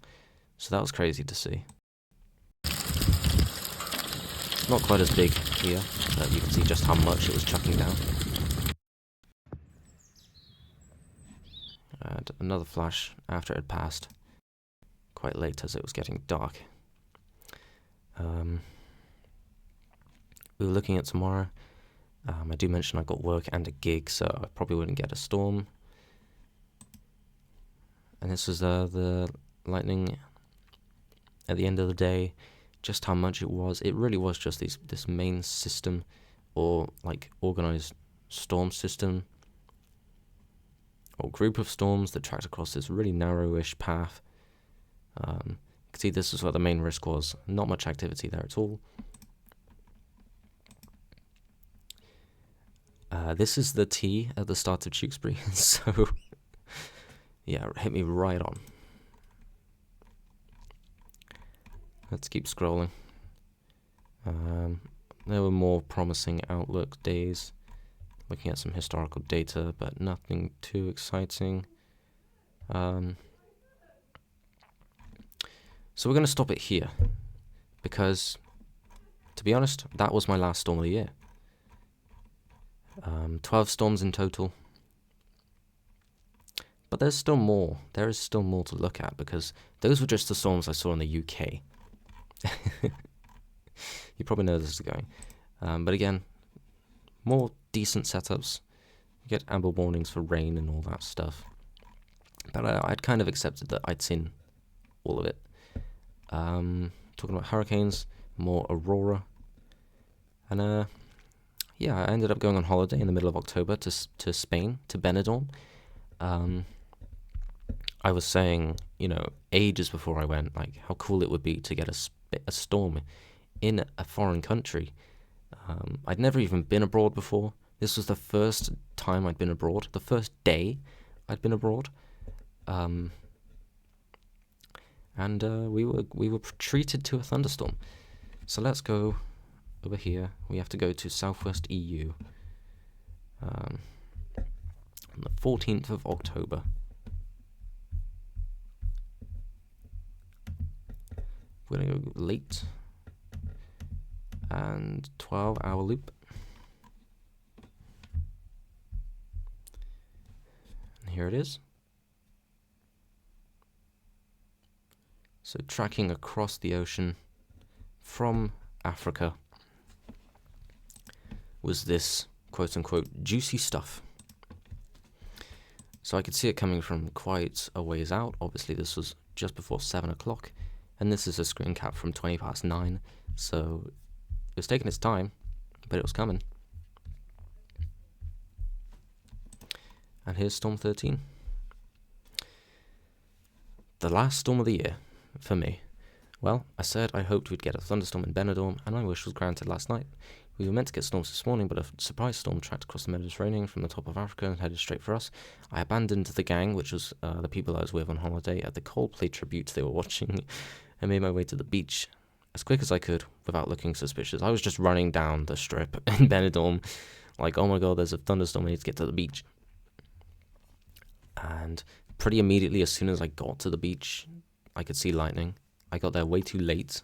So that was crazy to see. Not quite as big here, but you can see just how much it was chucking down. And another flash after it had passed, quite late as it was getting dark. We were looking at tomorrow. I do mention I got work and a gig, so I probably wouldn't get a storm. And this was the lightning at the end of the day. Just how much it was. It really was just this main system, or like organized storm system, or group of storms that tracked across this really narrowish path. You can see this is where the main risk was. Not much activity there at all. This is the T at the start of Tewkesbury, so yeah, it hit me right on. Let's keep scrolling. There were more promising outlook days, looking at some historical data, but nothing too exciting. So we're going to stop it here, because, to be honest, that was my last storm of the year. 12 storms in total. But there's still more. There is still more to look at, because those were just the storms I saw in the UK. You probably know this is going. But again, more decent setups. You get amber warnings for rain and all that stuff. But I'd kind of accepted that I'd seen all of it. Talking about hurricanes, more aurora. And yeah, I ended up going on holiday in the middle of October to Spain, to Benidorm. I was saying, ages before I went, like how cool it would be to get a storm in a foreign country. I'd never even been abroad before. This was the first time I'd been abroad, the first day I'd been abroad. And we were treated to a thunderstorm. So let's go over here. We have to go to Southwest EU on the 14th of October. We're gonna go late and 12-hour loop. And here it is. So tracking across the ocean from Africa was this quote-unquote juicy stuff. So I could see it coming from quite a ways out. Obviously this was just before 7 o'clock, and this is a screen cap from 20 past 9, so it was taking its time, but it was coming. And here's Storm 13. The last storm of the year, for me. Well, I said I hoped we'd get a thunderstorm in Benidorm, and my wish was granted last night. We were meant to get storms this morning, but a surprise storm tracked across the Mediterranean from the top of Africa and headed straight for us. I abandoned the gang, which was the people I was with on holiday, at the Coldplay tribute they were watching, and made my way to the beach as quick as I could without looking suspicious. I was just running down the strip in Benidorm, like, oh my god, there's a thunderstorm, I need to get to the beach. And pretty immediately, as soon as I got to the beach, I could see lightning. I got there way too late,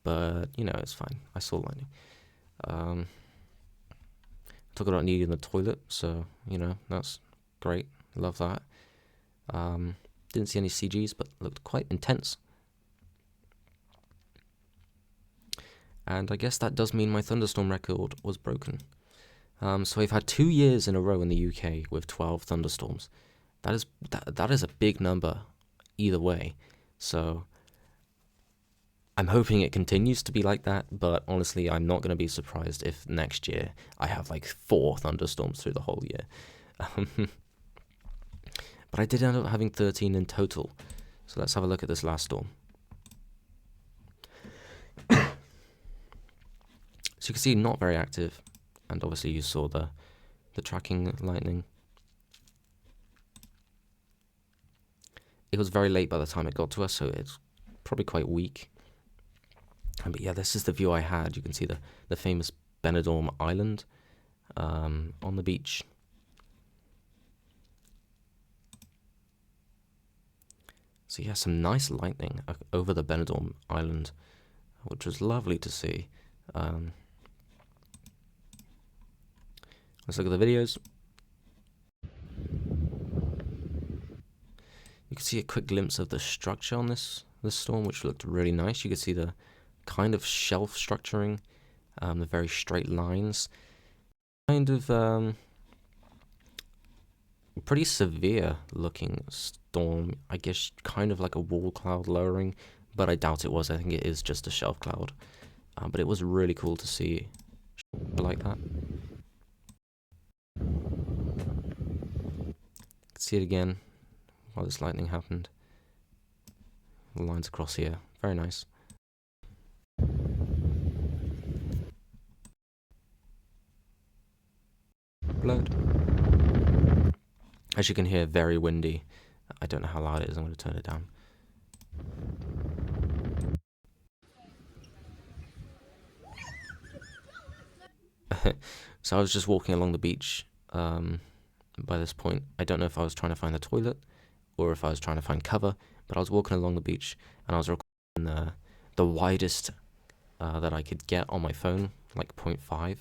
but, you know, it's fine. I saw lightning. Talk about needing the toilet, so, you know, that's great. Love that. Didn't see any CGs, but looked quite intense. And I guess that does mean my thunderstorm record was broken. So I've had 2 years in a row in the UK with 12 thunderstorms. That is a big number either way. So I'm hoping it continues to be like that, but honestly, I'm not going to be surprised if next year I have like 4 thunderstorms through the whole year. But I did end up having 13 in total. So let's have a look at this last storm. So you can see not very active, and obviously you saw the tracking lightning. It was very late by the time it got to us, so it's probably quite weak. But yeah, this is the view I had. You can see the famous Benidorm Island on the beach. So yeah, some nice lightning over the Benidorm Island, which was lovely to see. Let's look at the videos. You can see a quick glimpse of the structure on this storm, which looked really nice. You could see the kind of shelf structuring, the very straight lines. Kind of pretty severe looking storm. I guess kind of like a wall cloud lowering, but I doubt it was. I think it is just a shelf cloud. But it was really cool to see like that. See it again while this lightning happened. The lines across here, very nice. Upload. As you can hear, very windy. I don't know how loud it is. I'm going to turn it down. So I was just walking along the beach. By this point, I don't know if I was trying to find the toilet or if I was trying to find cover, but I was walking along the beach and I was recording the widest that I could get on my phone, like 0.5.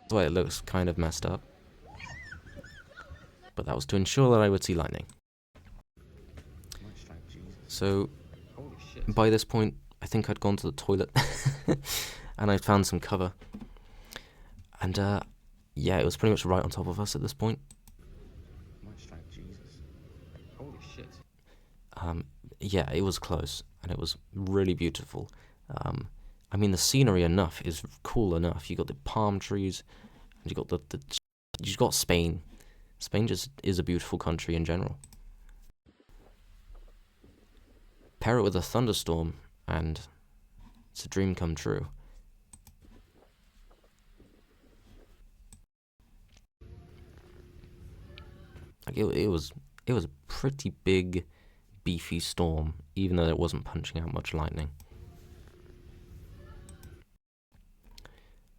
That's why it looks kind of messed up, but that was to ensure that I would see lightning. So by this point, I think I'd gone to the toilet and I'd found some cover, and yeah, it was pretty much right on top of us at this point. Holy shit. Yeah, it was close, and it was really beautiful. I mean, the scenery enough is cool enough. You got the palm trees, and you got you got Spain. Spain just is a beautiful country in general. Pair it with a thunderstorm, and it's a dream come true. Like it was a pretty big, beefy storm, even though it wasn't punching out much lightning.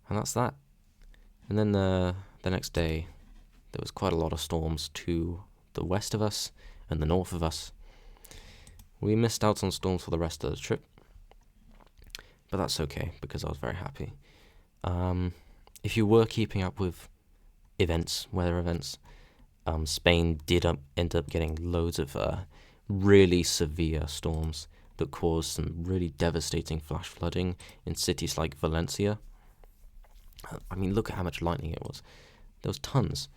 And that's that. And then the next day, there was quite a lot of storms to the west of us and the north of us. We missed out on storms for the rest of the trip, but that's okay because I was very happy. If you were keeping up with events, weather events, Spain did end up getting loads of really severe storms that caused some really devastating flash flooding in cities like Valencia. I mean, look at how much lightning it was. There was tons.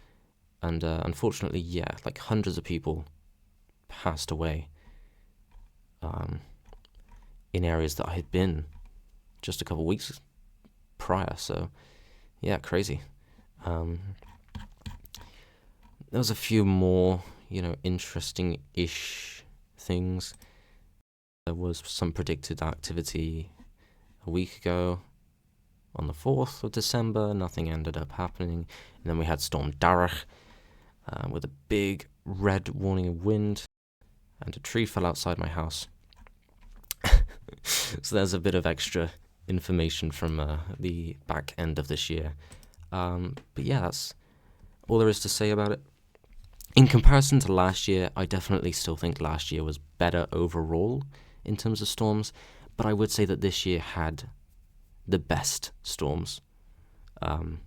And unfortunately, yeah, like hundreds of people passed away in areas that I had been just a couple of weeks prior. So, yeah, crazy. There was a few more, interesting-ish things. There was some predicted activity a week ago on the 4th of December. Nothing ended up happening. And then we had Storm Darach with a big red warning of wind, and a tree fell outside my house. So there's a bit of extra information from the back end of this year. But yeah, that's all there is to say about it. In comparison to last year, I definitely still think last year was better overall in terms of storms, but I would say that this year had the best storms. The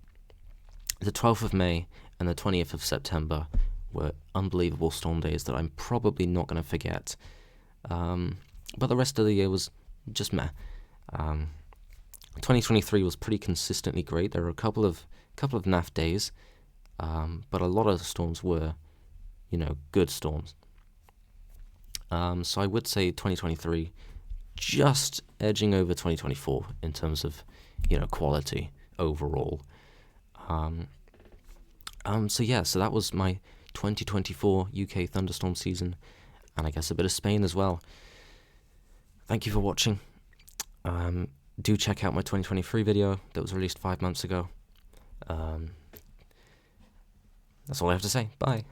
12th of May and the 20th of September were unbelievable storm days that I'm probably not going to forget. But the rest of the year was just meh. 2023 was pretty consistently great. There were a couple of naff days, but a lot of the storms were, good storms. So I would say 2023 just edging over 2024 in terms of, quality overall. So that was my 2024 UK thunderstorm season, and I guess a bit of Spain as well. Thank you for watching. Do check out my 2023 video that was released 5 months ago. That's all I have to say. Bye.